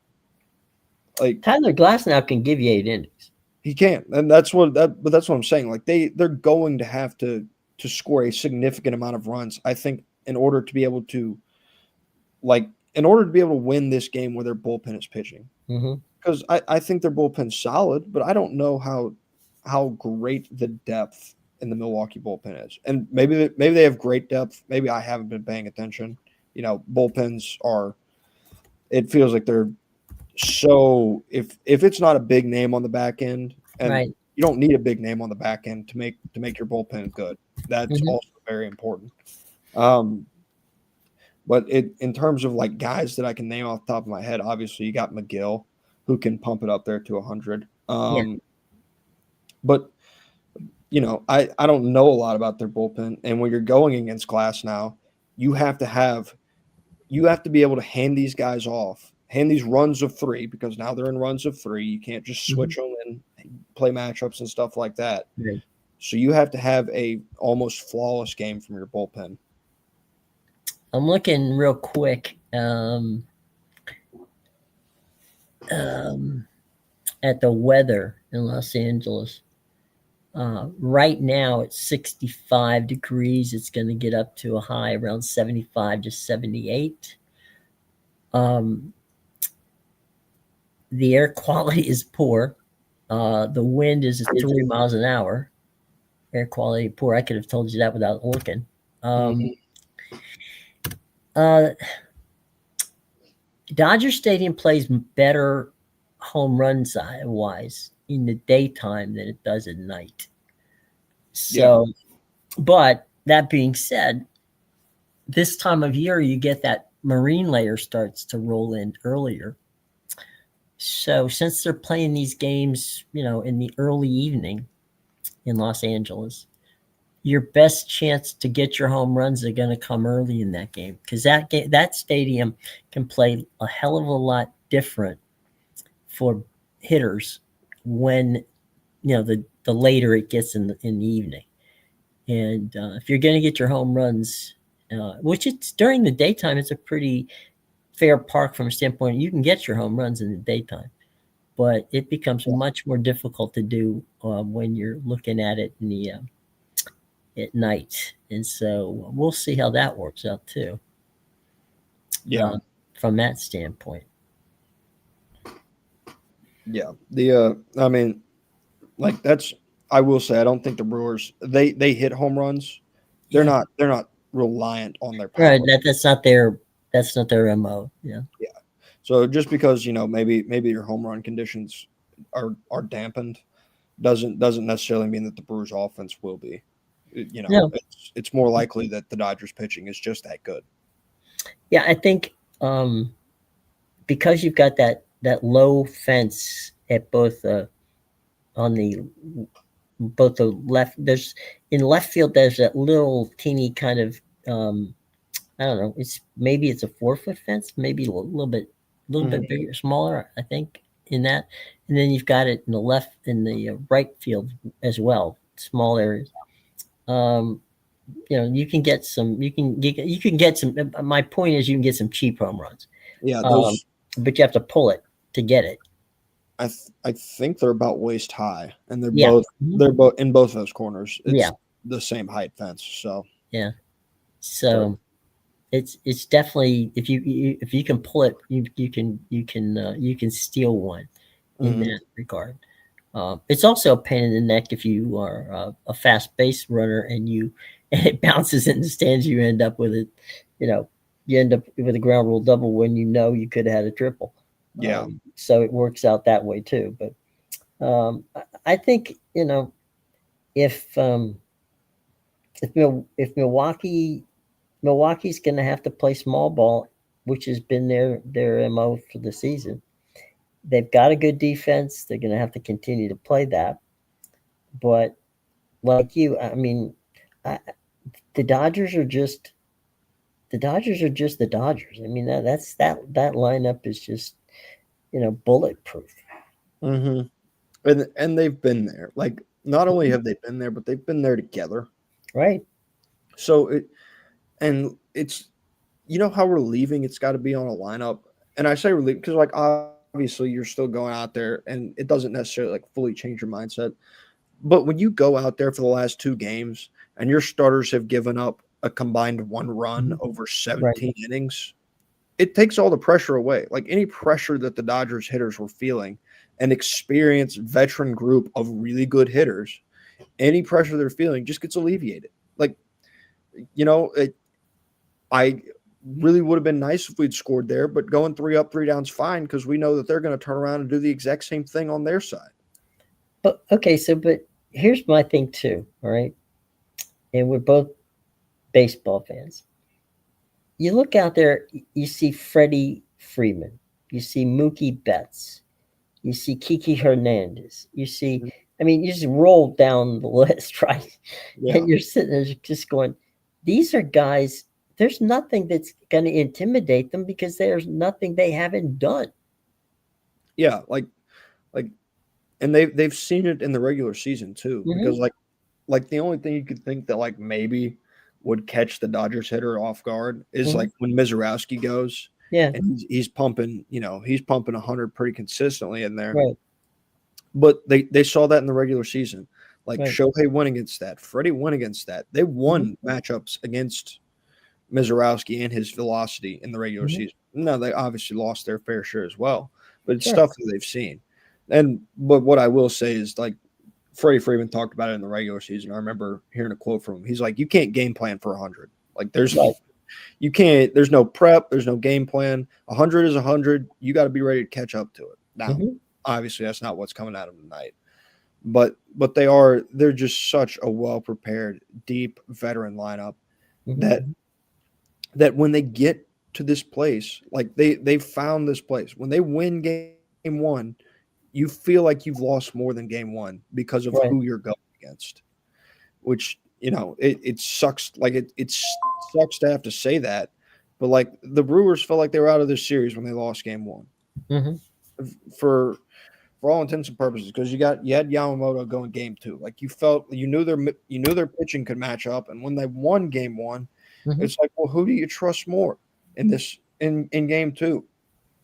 Like Tyler Glasnow can give you 8 innings. He can, and that's what I'm saying. Like they're going to have to score a significant amount of runs, I think, in order to be able to win this game where their bullpen is pitching. Because I think their bullpen's solid, but I don't know how great the depth in the Milwaukee bullpen is. And maybe they have great depth. Maybe I haven't been paying attention. Bullpens are. It feels like they're. So if it's not a big name on the back end, and right. You don't need a big name on the back end to make your bullpen good. That's also very important. But in terms of like guys that I can name off the top of my head, obviously you got McGill, who can pump it up there to 100. But I don't know a lot about their bullpen, and when you're going against Glass now, you have to be able to hand these guys off. Hand these runs of 3, because now they're in runs of 3. You can't just switch them and play matchups and stuff like that. Right. So you have to have a almost flawless game from your bullpen. I'm looking real quick at the weather in Los Angeles. Right now it's 65 degrees. It's going to get up to a high around 75 to 78. The air quality is poor. The wind is 3 miles an hour. Air quality poor. I could have told you that without looking. Dodger Stadium plays better home run wise in the daytime than it does at night. So, but that being said, this time of year you get that marine layer starts to roll in earlier. So since they're playing these games, in the early evening in Los Angeles, your best chance to get your home runs are going to come early in that game, because that stadium can play a hell of a lot different for hitters when the later it gets in the evening. And if you're going to get your home runs, which it's during the daytime, it's a pretty fair park from a standpoint. You can get your home runs in the daytime, but it becomes much more difficult to do when you're looking at it in the at night. And so we'll see how that works out too. Yeah. From that standpoint. Yeah. I mean, like that's I will say I don't think the Brewers they hit home runs. They're not reliant on their power. Right. That's not their MO. Yeah. Yeah. So just because, maybe your home run conditions are dampened doesn't necessarily mean that the Brewers offense will be. No. It's more likely that the Dodgers pitching is just that good. Yeah, I think because you've got that low fence at both on the both the left. There's in left field. There's that little teeny kind of I don't know. It's a 4-foot fence, maybe a little bit bigger, smaller. I think in that, and then you've got it in the right field as well, small areas. You can get some. You can get some. My point is, you can get some cheap home runs. Yeah, but you have to pull it to get it. I think they're about waist high, and they're Yeah. both in both those corners. It's Yeah. the same height fence. So Yeah. So it's definitely if you can pull it, you can steal one in that regard. It's also a pain in the neck if you are a fast base runner and it bounces in the stands. You end up with it. You end up with a ground rule double when you could have had a triple. Yeah. So it works out that way too. But I think if Milwaukee's going to have to play small ball, which has been their MO for the season. They've got a good defense. They're going to have to continue to play that. But like you, I mean, the Dodgers are just the Dodgers. I mean, that lineup is just bulletproof. Mm-hmm. And they've been there. Like not only have they been there, but they've been there together. Right. So it's how relieving it's got to be on a lineup. And I say relieving because like obviously you're still going out there and it doesn't necessarily like fully change your mindset. But when you go out there for the last 2 games and your starters have given up a combined 1 run over 17 innings, it takes all the pressure away. Like any pressure that the Dodgers hitters were feeling, an experienced veteran group of really good hitters, any pressure they're feeling just gets alleviated. Like, I really would have been nice if we'd scored there, but going 3 up, 3 down's fine because we know that they're going to turn around and do the exact same thing on their side. But here's my thing too, all right? And we're both baseball fans. You look out there, you see Freddie Freeman, you see Mookie Betts, you see Kiki Hernandez, you see, you just roll down the list, right? Yeah. And you're sitting there just going, these are guys, there's nothing that's going to intimidate them because there's nothing they haven't done. Yeah, and they've seen it in the regular season too, because like the only thing you could think that like maybe would catch the Dodgers hitter off guard is like when Mizorowski goes, and he's pumping 100 pretty consistently in there. Right. But they saw that in the regular season. Like Shohei went against that, Freddie went against that. They won matchups against Mizorowski and his velocity in the regular season. Now they obviously lost their fair share as well, but it's stuff that they've seen. But what I will say is like Freddie Freeman talked about it in the regular season. I remember hearing a quote from him. He's like, you can't game plan for 100. Like you can't, there's no prep, there's no game plan. 100 is 100. You got to be ready to catch up to it. Now, obviously that's not what's coming out of them tonight, but they're just such a well-prepared, deep veteran lineup that when they get to this place, like they found this place, when they win game 1, you feel like you've lost more than game 1 because of who you're going against, which it sucks. Like it sucks to have to say that, but like the Brewers felt like they were out of this series when they lost game one. Mm-hmm. For all intents and purposes, because you had Yamamoto going game two. Like you knew their pitching could match up, and when they won game one, Mm-hmm. it's like, well, who do you trust more in game two?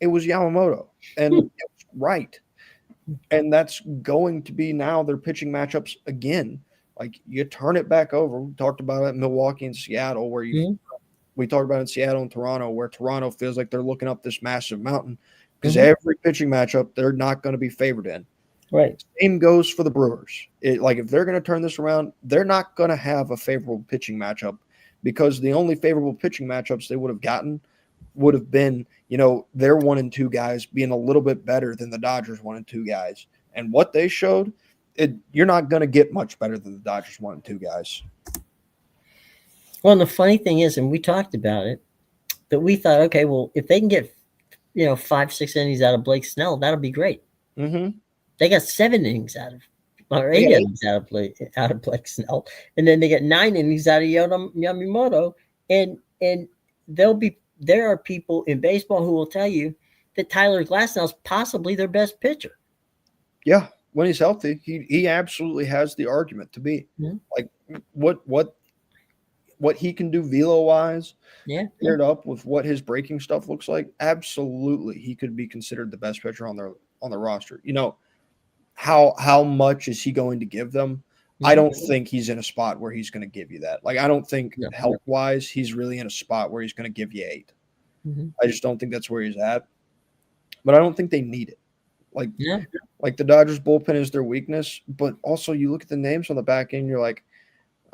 It was Yamamoto, and it was right. And that's going to be now their pitching matchups again. Like you turn it back over. We talked about it in Milwaukee and Seattle, where we talked about it in Seattle and Toronto, where Toronto feels like they're looking up this massive mountain because every pitching matchup they're not going to be favored in. Right. Same goes for the Brewers. Like if they're going to turn this around, they're not going to have a favorable pitching matchup because the only favorable pitching matchups they would have gotten would have been, their 1 and 2 guys being a little bit better than the Dodgers 1 and 2 guys. And what they showed, you're not going to get much better than the Dodgers 1 and 2 guys. Well, and the funny thing is, and we talked about it, that we thought, okay, well, if they can get, 5-6 innings out of Blake Snell, that'll be great. Mm-hmm. They got 7 innings out of, or 8 innings out of Blake Snell, and then they get 9 innings out of Yamamoto, and there are people in baseball who will tell you that Tyler Glasnow's possibly their best pitcher. Yeah, when he's healthy, he absolutely has the argument to be. Mm-hmm. Like what he can do velo-wise, paired up with what his breaking stuff looks like, absolutely he could be considered the best pitcher on the roster. How much is he going to give them? Mm-hmm. I don't think he's in a spot where he's going to give you that. Like I don't think health-wise he's really in a spot where he's going to give you 8. Mm-hmm. I just don't think that's where he's at. But I don't think they need it. Like the Dodgers bullpen is their weakness, but also you look at the names on the back end, you're like,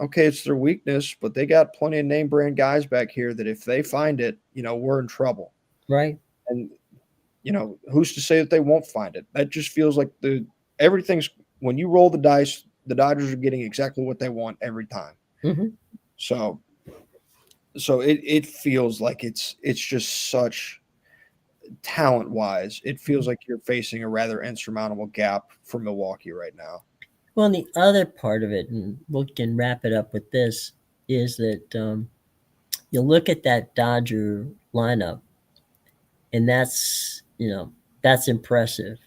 okay, it's their weakness, but they got plenty of name brand guys back here that if they find it, we're in trouble. Right. And, who's to say that they won't find it? That just feels like everything's when you roll the dice, the Dodgers are getting exactly what they want every time. Mm-hmm. So it feels like it's just such talent-wise, it feels like you're facing a rather insurmountable gap for Milwaukee right now. Well, and the other part of it, and we can wrap it up with this, is that you look at that Dodger lineup, and that's impressive.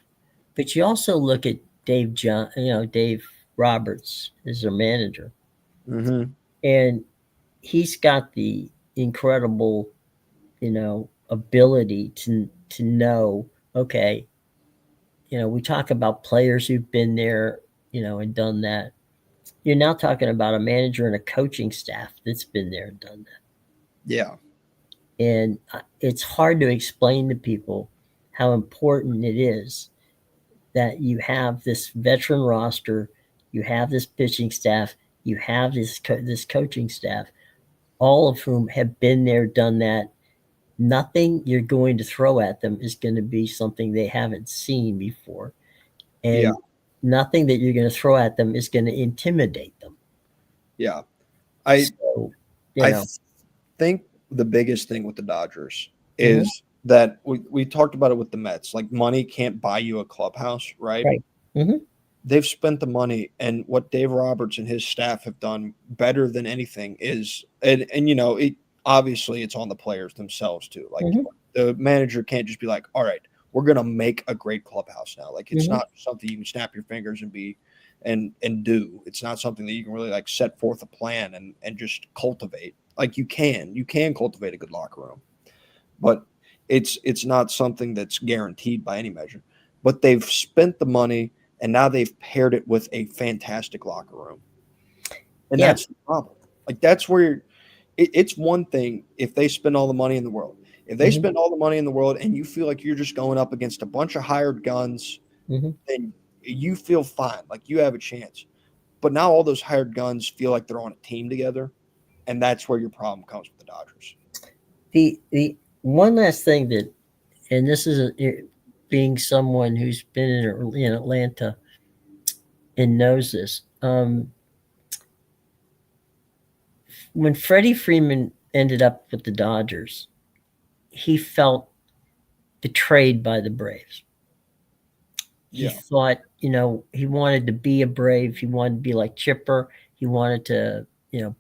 But you also look at Dave Roberts as their manager, mm-hmm. and he's got the incredible, ability to know, okay, we talk about players who've been there, and done that. You're now talking about a manager and a coaching staff that's been there and done that. Yeah. And it's hard to explain to people how important it is that you have this veteran roster, you have this pitching staff, you have this coaching staff, all of whom have been there, done that. Nothing you're going to throw at them is going to be something they haven't seen before. And nothing that you're going to throw at them is going to intimidate them. Yeah. I think the biggest thing with the Dodgers is that we talked about it with the Mets. Like money can't buy you a clubhouse, right? Right. Mm-hmm. They've spent the money, and what Dave Roberts and his staff have done better than anything is, and obviously it's on the players themselves too. Like the manager can't just be like, all right, we're going to make a great clubhouse now. Like it's not something you can snap your fingers and be and do. It's not something that you can really like set forth a plan and just cultivate. Like you can cultivate a good locker room, but it's not something that's guaranteed by any measure. But they've spent the money, and now they've paired it with a fantastic locker room. And that's the problem. Like that's where it's one thing if they spend all the money in the world. If they spend all the money in the world and you feel like you're just going up against a bunch of hired guns, then you feel fine. Like you have a chance. But now all those hired guns feel like they're on a team together, and that's where your problem comes with the Dodgers. The one last thing that, and this is being someone who's been in Atlanta and knows this, when Freddie Freeman ended up with the Dodgers, he felt betrayed by the Braves. He thought, he wanted to be a Brave. He wanted to be like Chipper. He wanted to,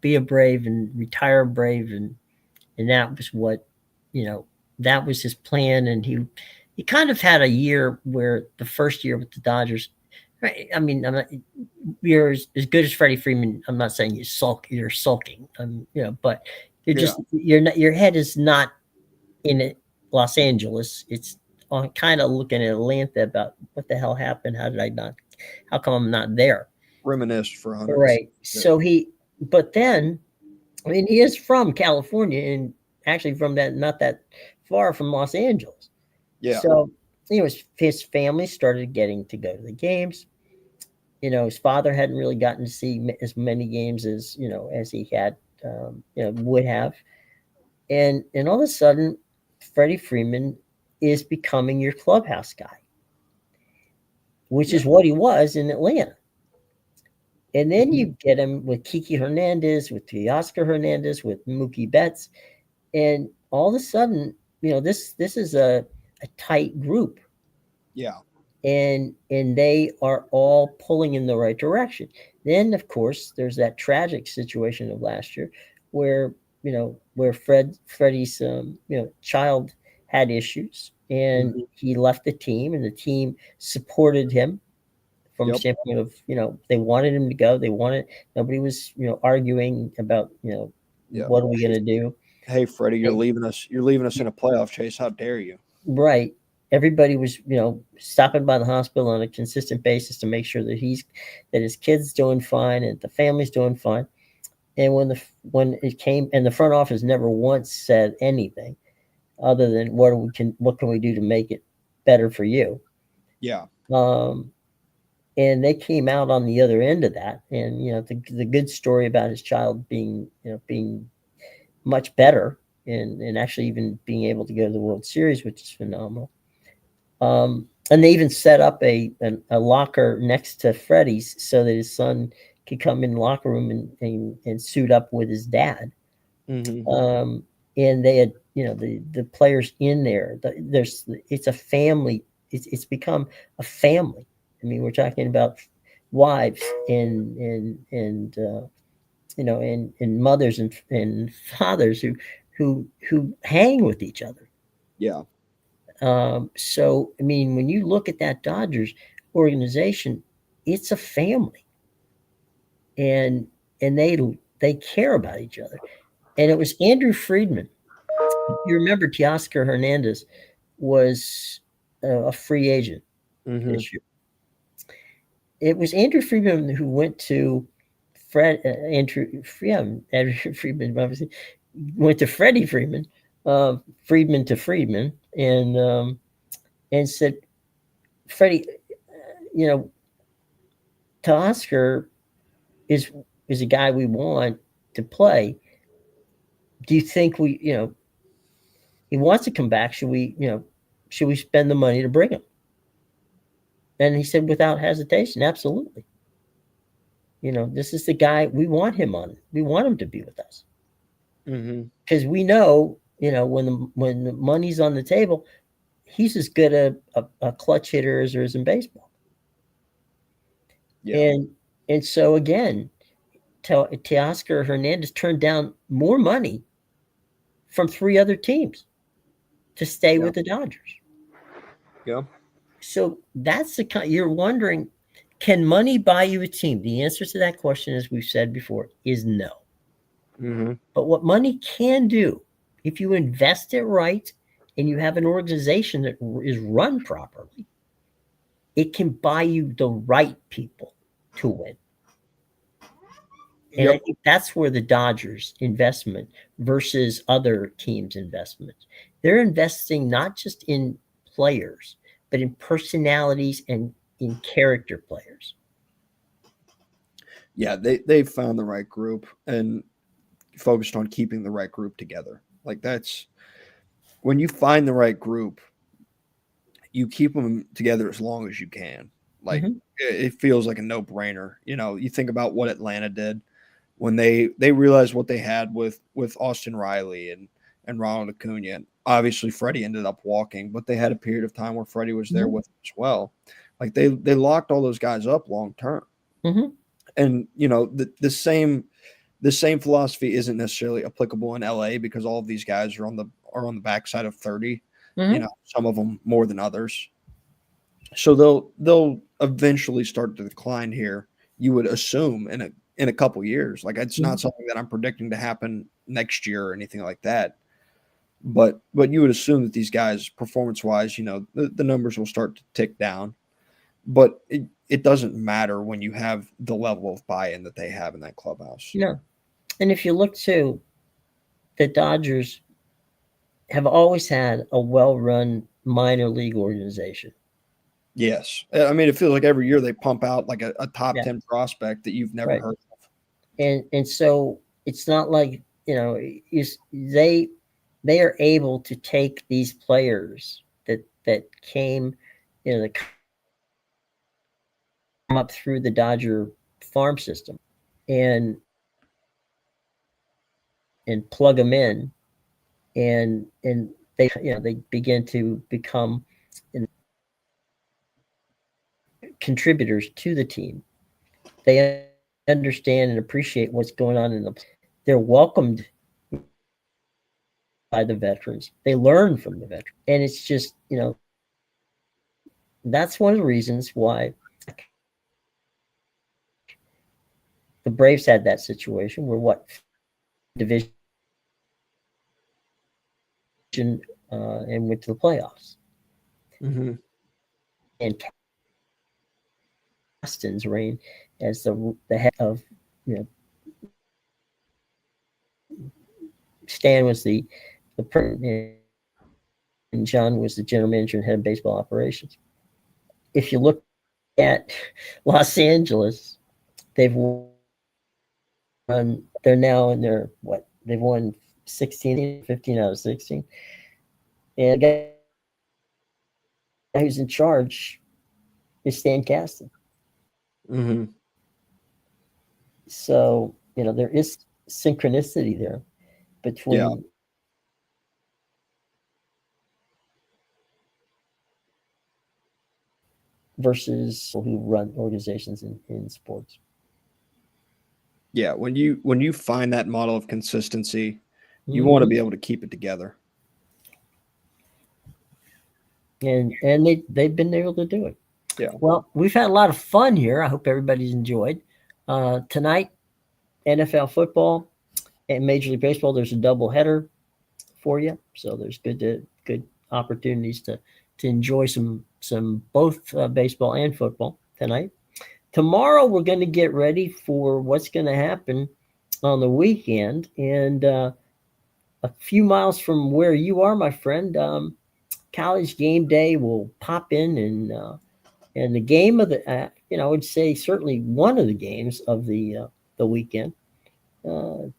be a Brave and retire a Brave, and that was what, that was his plan. And he kind of had a year where the first year with the Dodgers, right? I mean, you're as good as Freddie Freeman. I'm not saying you're sulking, but you're just you're not, your head is not in it, Los Angeles. It's on kind of looking at Atlanta about what the hell happened. How come I'm not there? Reminisced for 100. Right. So but then, I mean, he is from California and actually from not that far from Los Angeles. Yeah. So, his family started getting to go to the games. His father hadn't really gotten to see as many games as, as he had, would have. And all of a sudden, Freddie Freeman is becoming your clubhouse guy, which is what he was in Atlanta. And then you get him with Kiki Hernandez, with Teoscar Hernandez, with Mookie Betts. And all of a sudden, this is a tight group. Yeah. And they are all pulling in the right direction. Then, of course, there's that tragic situation of last year where, Freddie's, child had issues, and he left the team, and the team supported him from a standpoint of, they wanted him to go. Nobody was, arguing about, what are we going to do? Hey, Freddie, you're leaving us in a playoff chase. How dare you? Right. Everybody was, stopping by the hospital on a consistent basis to make sure that his kid's doing fine and the family's doing fine. And when it came, and the front office never once said anything other than what can we do to make it better for you? Yeah. And they came out on the other end of that. And, the good story about his child being much better and actually even being able to go to the World Series, which is phenomenal. And they even set up a locker next to Freddie's so that his son could come in the locker room and suit up with his dad. Mm-hmm. And they had, the players in there. It's a family. It's become a family. I mean, we're talking about wives and mothers and fathers who hang with each other. Yeah. So, I mean, when you look at that Dodgers organization, it's a family, and they care about each other. And it was Andrew Friedman. You remember Teoscar Hernandez was a free agent this year. It was Andrew Friedman who went to Andrew Friedman obviously went to Freddie Freeman, Friedman to Friedman, and said, Freddie, Teoscar is a guy we want to play. Do you think he wants to come back? Should we spend the money to bring him? And he said, without hesitation, absolutely. This is the guy we want him on. We want him to be with us. Because we know, when the money's on the table, he's as good a clutch hitter as there is in baseball. Yeah. And so again, Teoscar Hernandez turned down more money from 3 other teams to stay with the Dodgers. Yeah. So that's you're wondering, can money buy you a team? The answer to that question, as we've said before, is no. But what money can do, if you invest it right and you have an organization that is run properly, it can buy you the right people to win. And I think that's where the Dodgers investment versus other teams' investment. They're investing not just in players, but in personalities and in character players. Yeah, they've found the right group and focused on keeping the right group together. Like, that's when you find the right group, you keep them together as long as you can. Like, it feels like a no-brainer. You think about what Atlanta did when they realized what they had with Austin Riley and Ronald Acuna. And obviously, Freddie ended up walking, but they had a period of time where Freddie was there with them as well. Like, they locked all those guys up long term. And the the same philosophy isn't necessarily applicable in LA because all of these guys are on the backside of 30. Mm-hmm. You know, some of them more than others. So they'll eventually start to decline here. You would assume in a couple years. Like it's not something that I'm predicting to happen next year or anything like that. But you would assume that these guys, performance wise, you know, the numbers will start to tick down. But it doesn't matter when you have the level of buy-in that they have in that clubhouse. No. And if you look to the Dodgers have always had a well-run minor league organization. Yes. I mean, it feels like every year they pump out like a top Yeah. 10 prospect that you've never heard of. And so it's not like, you know, they are able to take these players that came, you know, that come up through the Dodger farm system and plug them in and they, you know, they begin to become contributors to the team. They understand and appreciate what's going on in the. They're welcomed by the veterans. They learn from the veterans, and it's just, you know, that's one of the reasons why the Braves had that situation where division and went to the playoffs. Mm-hmm. And Caston's reign as the head of, you know, Stan was the president and John was the general manager and head of baseball operations. If you look at Los Angeles, they've won. They're now in their they've won 15 out of 16, and the guy who's in charge is Stan Caston. Mm-hmm. So, you know, there is synchronicity there between versus who run organizations in sports. Yeah, when you find that model of consistency, you want to be able to keep it together. And they've been able to do it. Yeah. Well, we've had a lot of fun here. I hope everybody's enjoyed. Tonight, NFL football and Major League Baseball, there's a doubleheader for you. So there's good opportunities to enjoy some both baseball and football tonight. Tomorrow, we're going to get ready for what's going to happen on the weekend. And a few miles from where you are, my friend, College game day will pop in, and the game of the, you know, I would say certainly one of the games of the weekend,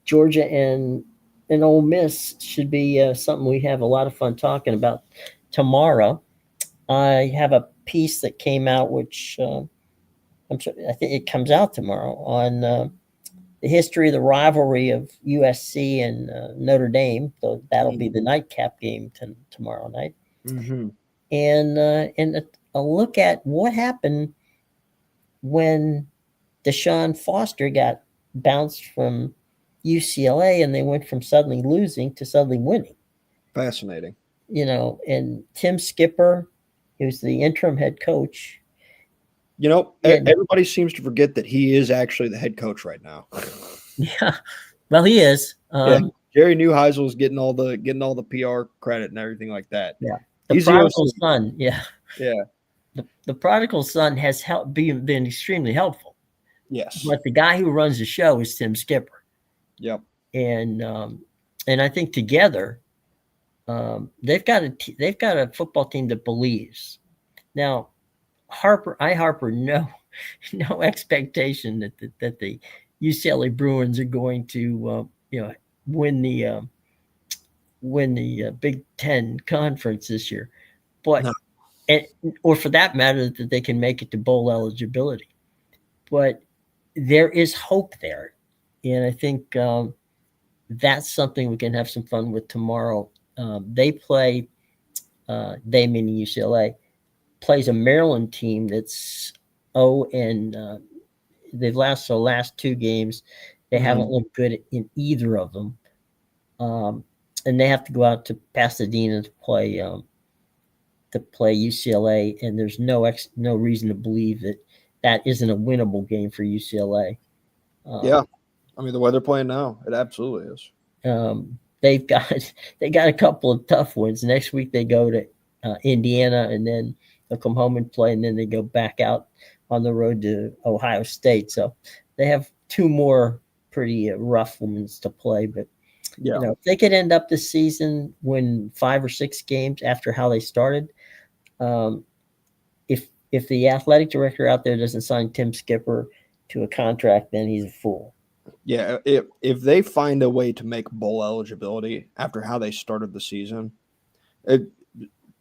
Georgia and Ole Miss should be something we have a lot of fun talking about tomorrow. I have a piece that came out, which I think it comes out tomorrow on the history of the rivalry of USC and Notre Dame. So that'll be the nightcap game tomorrow night. Mm-hmm. And a look at what happened when Deshaun Foster got bounced from UCLA and they went from suddenly losing to suddenly winning. Fascinating. You know, and Tim Skipper, who's the interim head coach. You know, everybody seems to forget that he is actually the head coach right now. Yeah, well, he is. Jerry Neuheisel is getting all the PR credit and everything like that. Yeah, the prodigal son. Yeah. The prodigal son has been extremely helpful. Yes, but the guy who runs the show is Tim Skipper. Yep. And I think together, they've got a football team that believes. Now, Harper, no expectation that the UCLA Bruins are going to win the Big Ten conference this year, but or for that matter that they can make it to bowl eligibility. But there is hope there, and I think that's something we can have some fun with tomorrow. They play, they meaning UCLA, plays a Maryland team that's and they've last two games, They haven't looked good in either of them. And they have to go out to Pasadena to play UCLA, and there's no reason to believe that isn't a winnable game for UCLA. Yeah, I mean the way they're playing now, it absolutely is. They got a couple of tough wins. Next week they go to Indiana, and then they'll come home and play, and then they go back out on the road to Ohio State. So they have two more pretty rough ones to play. But yeah, if they could end up this season win 5 or 6 games after how they started, if the athletic director out there doesn't sign Tim Skipper to a contract, then he's a fool. Yeah, if they find a way to make bowl eligibility after how they started the season,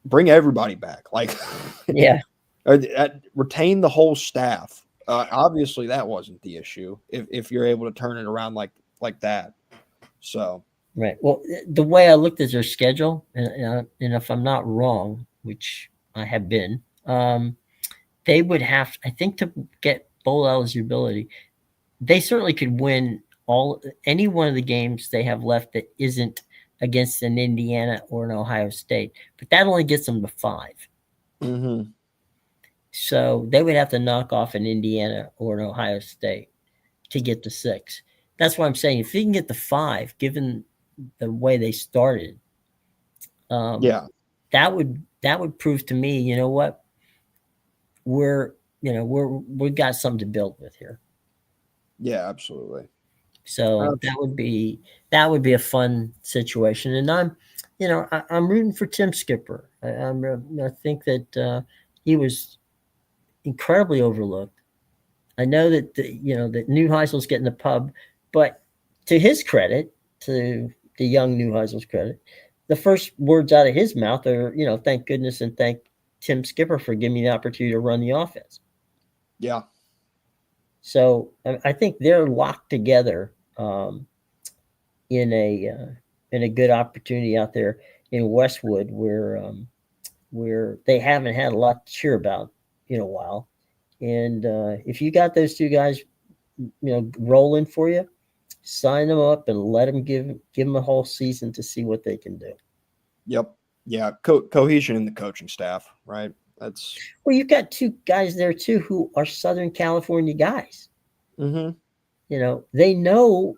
bring everybody back. Like, yeah, retain the whole staff. Obviously, that wasn't the issue. If you're able to turn it around like that, so right. Well, the way I looked at their schedule, and if I'm not wrong, which I have been, they would have, I think, to get bowl eligibility. They certainly could win any one of the games they have left that isn't against an Indiana or an Ohio State, but that only gets them to 5. Mm-hmm. So they would have to knock off an Indiana or an Ohio State to get to 6. That's why I'm saying if you can get to 5, given the way they started, that would prove to me, you know what, we've got something to build with here. Yeah, absolutely. So that would be a fun situation, and I'm rooting for Tim Skipper. I think that he was incredibly overlooked. I know that that Neuheisel's getting the pub, but to his credit, to the young Neuheisel's credit, the first words out of his mouth are thank goodness and thank Tim Skipper for giving me the opportunity to run the offense. Yeah. So I think they're locked together in a good opportunity out there in Westwood, where they haven't had a lot to cheer about in a while. And if you got those two guys, rolling for you, sign them up and let them give them a whole season to see what they can do. Yep. Yeah. Cohesion in the coaching staff, right? Well, you've got 2 guys there too who are Southern California guys. Mm-hmm. They know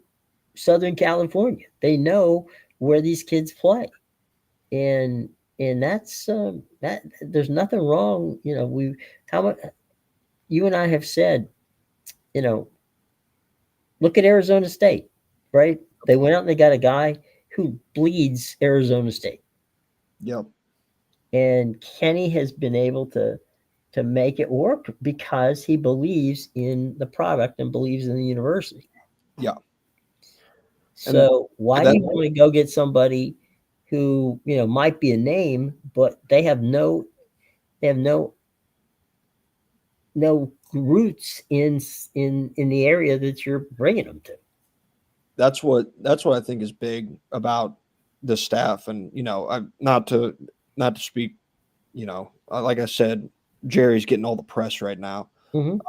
Southern California. They know where these kids play, and that's that. There's nothing wrong. You and I have said, look at Arizona State, right? They went out and they got a guy who bleeds Arizona State. Yep. And Kenny has been able to make it work because he believes in the product and believes in the university. Yeah. So why do you want to go get somebody who might be a name, but they have no roots in the area that you're bringing them to? That's what I think is big about the staff, and not to speak, like I said, Jerry's getting all the press right now. Mm-hmm.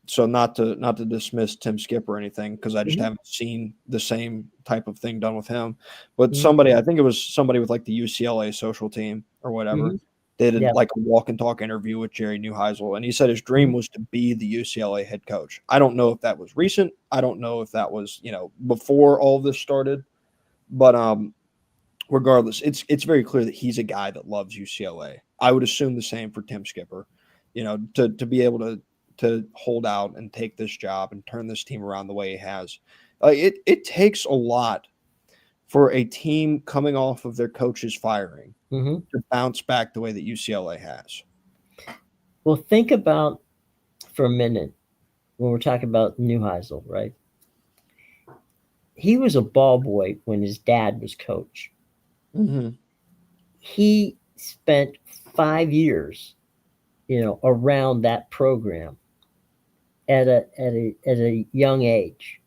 So not to dismiss Tim Skipper or anything, because I just haven't seen the same type of thing done with him. But I think it was somebody with like the UCLA social team or whatever. They did like a walk and talk interview with Jerry Neuheisel, and he said his dream was to be the UCLA head coach. I don't know if that was recent. I don't know if that was before all of this started, but regardless, it's very clear that he's a guy that loves UCLA. I would assume the same for Tim Skipper. To be able to hold out and take this job and turn this team around the way he has. It takes a lot for a team coming off of their coach's firing to bounce back the way that UCLA has. Well, think about for a minute when we're talking about Neuheisel, right? He was a ball boy when his dad was coach. Mm-hmm. He spent 5 years, around that program at a young age.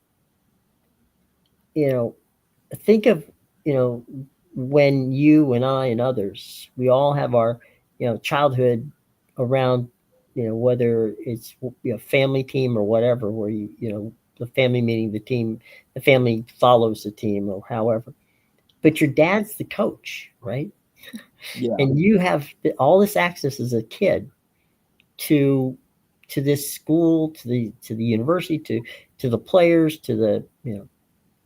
Think of, when you and I and others, we all have our, childhood around, whether it's family team or whatever, where the family meaning the team, the family follows the team or however. But your dad's the coach, right? Yeah. And you have all this access as a kid to this school, to the university, to the players, to the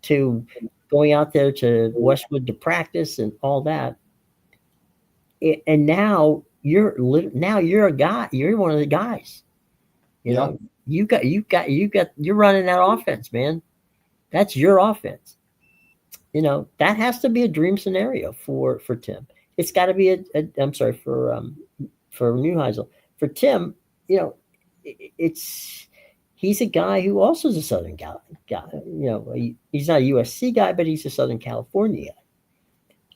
to going out there to Westwood to practice and all that. And now you're a guy. You're one of the guys. Yeah. You're running that offense, man. That's your offense. That has to be a dream scenario for Tim. It's got to be I'm sorry for Neuheisel. For Tim, he's a guy who also is a Southern guy. He's not a USC guy, but he's a Southern California guy.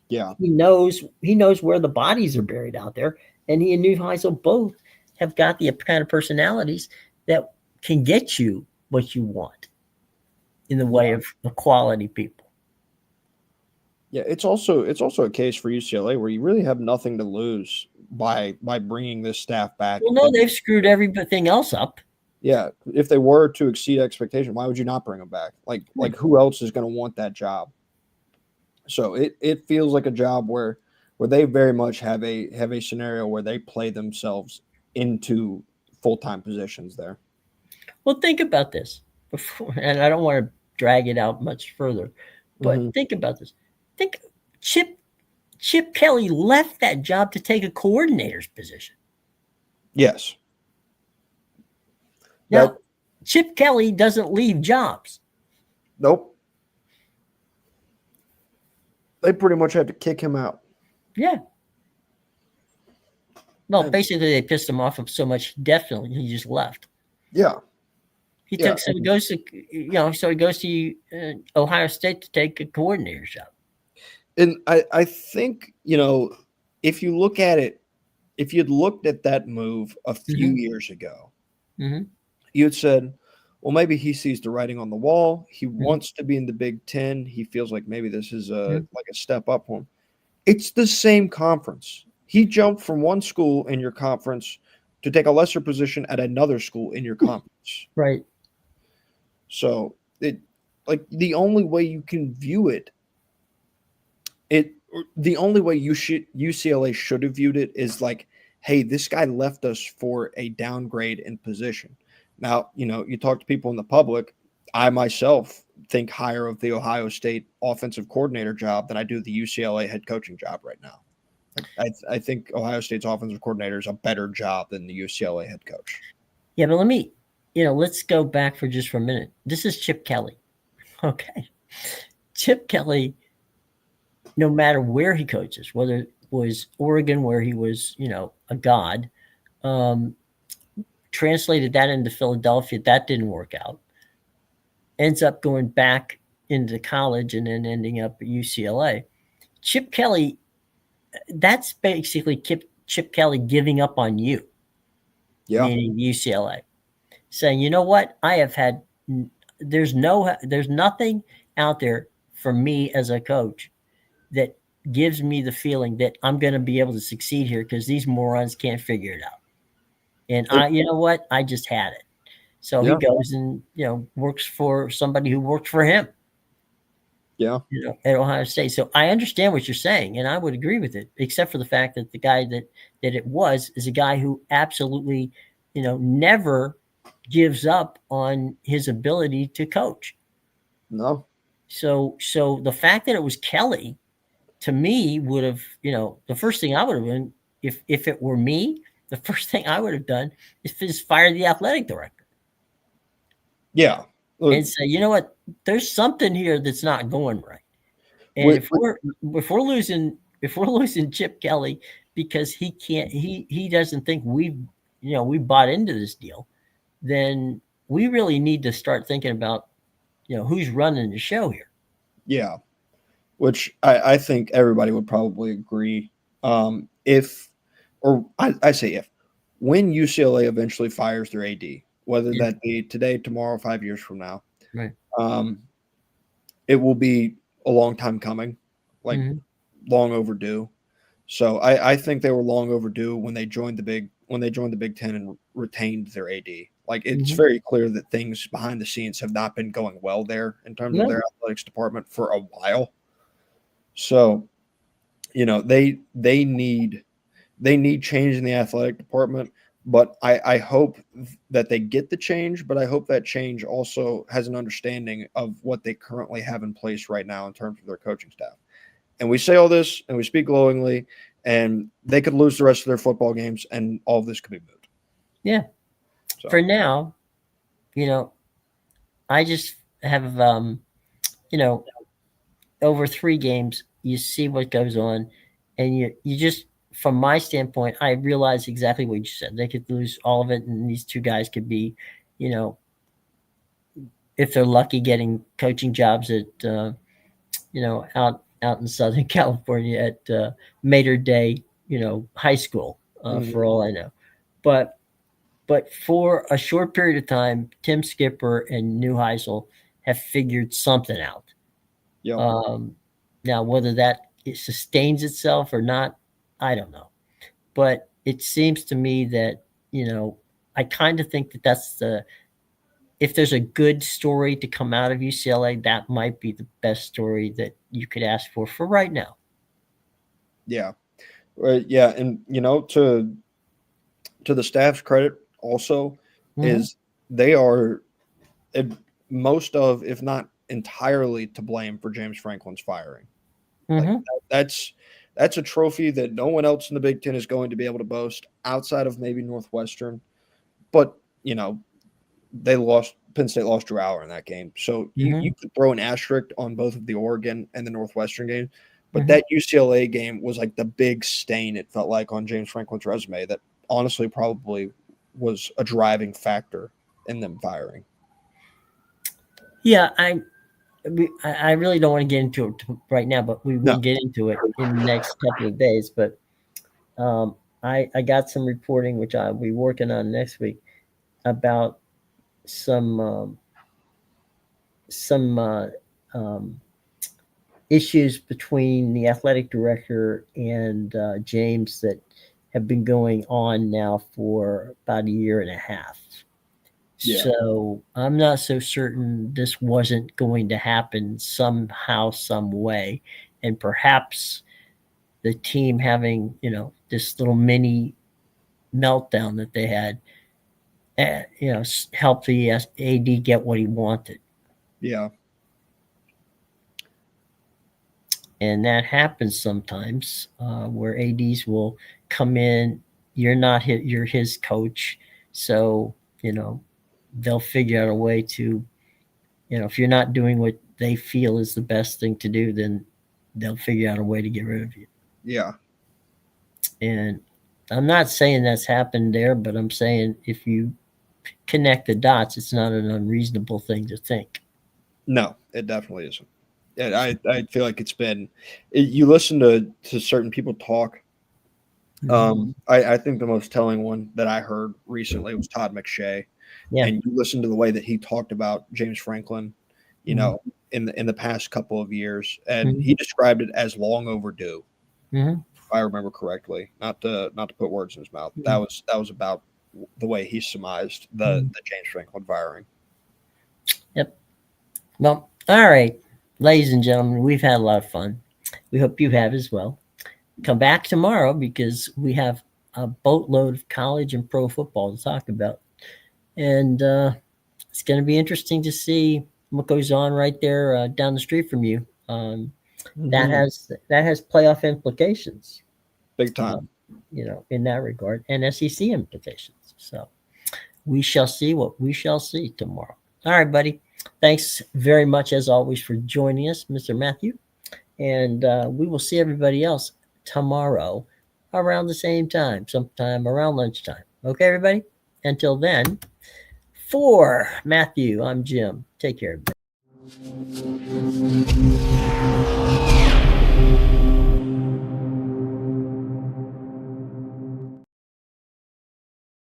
Yeah. He knows where the bodies are buried out there, and he and Neuheisel both have got the kind of personalities that can get you what you want in the way of the quality people. Yeah, it's also a case for UCLA where you really have nothing to lose by bringing this staff back. Well, no, they've screwed everything else up. Yeah, if they were to exceed expectation, why would you not bring them back? Like who else is going to want that job? So it feels like a job where they very much have a scenario where they play themselves into full-time positions there. Well, think about this before, and I don't want to drag it out much further, but think about this. Think Chip Kelly left that job to take a coordinator's position. Yes. Now, Chip Kelly doesn't leave jobs. Nope. They pretty much had to kick him out. Yeah. Well, basically, they pissed him off so much. Definitely, he just left. Yeah. He goes to Ohio State to take a coordinator's job. And I think, if you look at it, if you'd looked at that move a few years ago, you had said, well, maybe he sees the writing on the wall. He wants to be in the Big Ten. He feels like maybe this is like a step up for him. It's the same conference. He jumped from one school in your conference to take a lesser position at another school in your conference. Right. So the only way you can view the only way UCLA should have viewed it is like, hey, this guy left us for a downgrade in position. Now, you talk to people in the public, I myself think higher of the Ohio State offensive coordinator job than I do the UCLA head coaching job right now. I think Ohio State's offensive coordinator is a better job than the UCLA head coach. Yeah, but let's go back for a minute. This is Chip Kelly. Okay. Chip Kelly, no matter where he coaches, whether it was Oregon where he was, a god, translated that into Philadelphia, that didn't work out. Ends up going back into college and then ending up at UCLA. Chip Kelly, that's basically Chip Kelly giving up on you, meaning UCLA, saying, you know what, there's nothing out there for me as a coach that gives me the feeling that I'm going to be able to succeed here because these morons can't figure it out. And you know what? I just had it. So he goes and, works for somebody who worked for him. Yeah. At Ohio State. So I understand what you're saying, and I would agree with it, except for the fact that the guy that it is a guy who absolutely, never gives up on his ability to coach. No. So the fact that it was Kelly, to me, would have, the first thing I would have done, if it were me, the first thing I would have done is fire the athletic director. Yeah. And say, you know what, there's something here that's not going right. And if we're losing Chip Kelly because he doesn't think we bought into this deal, then we really need to start thinking about, who's running the show here. Yeah. Which I think everybody would probably agree. I say if, when UCLA eventually fires their AD, whether that be today, tomorrow, 5 years from now, right? It will be a long time coming, long overdue. So I think they were long overdue when they joined the Big Ten and retained their AD. Like, it's very clear that things behind the scenes have not been going well there in terms of their athletics department for a while. So, they need change in the athletic department, but I hope that they get the change, but I hope that change also has an understanding of what they currently have in place right now in terms of their coaching staff. And we say all this and we speak glowingly, and they could lose the rest of their football games and all of this could be moved. Yeah. So. For now, I just have, over 3 games, you see what goes on, and you just, from my standpoint, I realize exactly what you said. They could lose all of it, and these 2 guys could be, if they're lucky, getting coaching jobs at, out in Southern California at Mater Day, high school, for all I know. But for a short period of time, Tim Skipper and Neuheisel have figured something out. Yep. Now, whether that sustains itself or not, I don't know. But it seems to me that, I kind of think that that's if there's a good story to come out of UCLA, that might be the best story that you could ask for right now. Yeah. Yeah. And, to the staff's credit also is they are most of, if not entirely, to blame for James Franklin's firing. Like, that's a trophy that no one else in the Big Ten is going to be able to boast outside of maybe Northwestern. But, Penn State lost Drew Aller in that game. So you could throw an asterisk on both of the Oregon and the Northwestern games. But that UCLA game was like the big stain, it felt like, on James Franklin's resume that honestly probably was a driving factor in them firing. Yeah, I really don't want to get into it right now, but we will get into it in the next couple of days. But I got some reporting, which I'll be working on next week, about some issues between the athletic director and James that have been going on now for about 1.5 years. Yeah. So I'm not so certain this wasn't going to happen somehow, some way. And perhaps the team having, this little mini meltdown that they had, helped the AD get what he wanted. Yeah. And that happens sometimes where ADs will come in. You're his coach. So, they'll figure out a way to, if you're not doing what they feel is the best thing to do, then they'll figure out a way to get rid of you. Yeah. And I'm not saying that's happened there, but I'm saying if you connect the dots, it's not an unreasonable thing to think. No, it definitely isn't. I feel like it's been – you listen to certain people talk. I think the most telling one that I heard recently was Todd McShay. Yeah. And you listen to the way that he talked about James Franklin, in the past couple of years, and he described it as long overdue. If I remember correctly, not to put words in his mouth. That was about the way he surmised the James Franklin firing. Yep. Well, all right, ladies and gentlemen, we've had a lot of fun. We hope you have as well. Come back tomorrow because we have a boatload of college and pro football to talk about. And it's going to be interesting to see what goes on right there down the street from you. That has playoff implications, big time. In that regard, and SEC implications. So we shall see what we shall see tomorrow. All right, buddy. Thanks very much as always for joining us, Mr. Matthew. And we will see everybody else tomorrow around the same time, sometime around lunchtime. Okay, everybody? Until then. For Matthew, I'm Jim. Take care, everybody.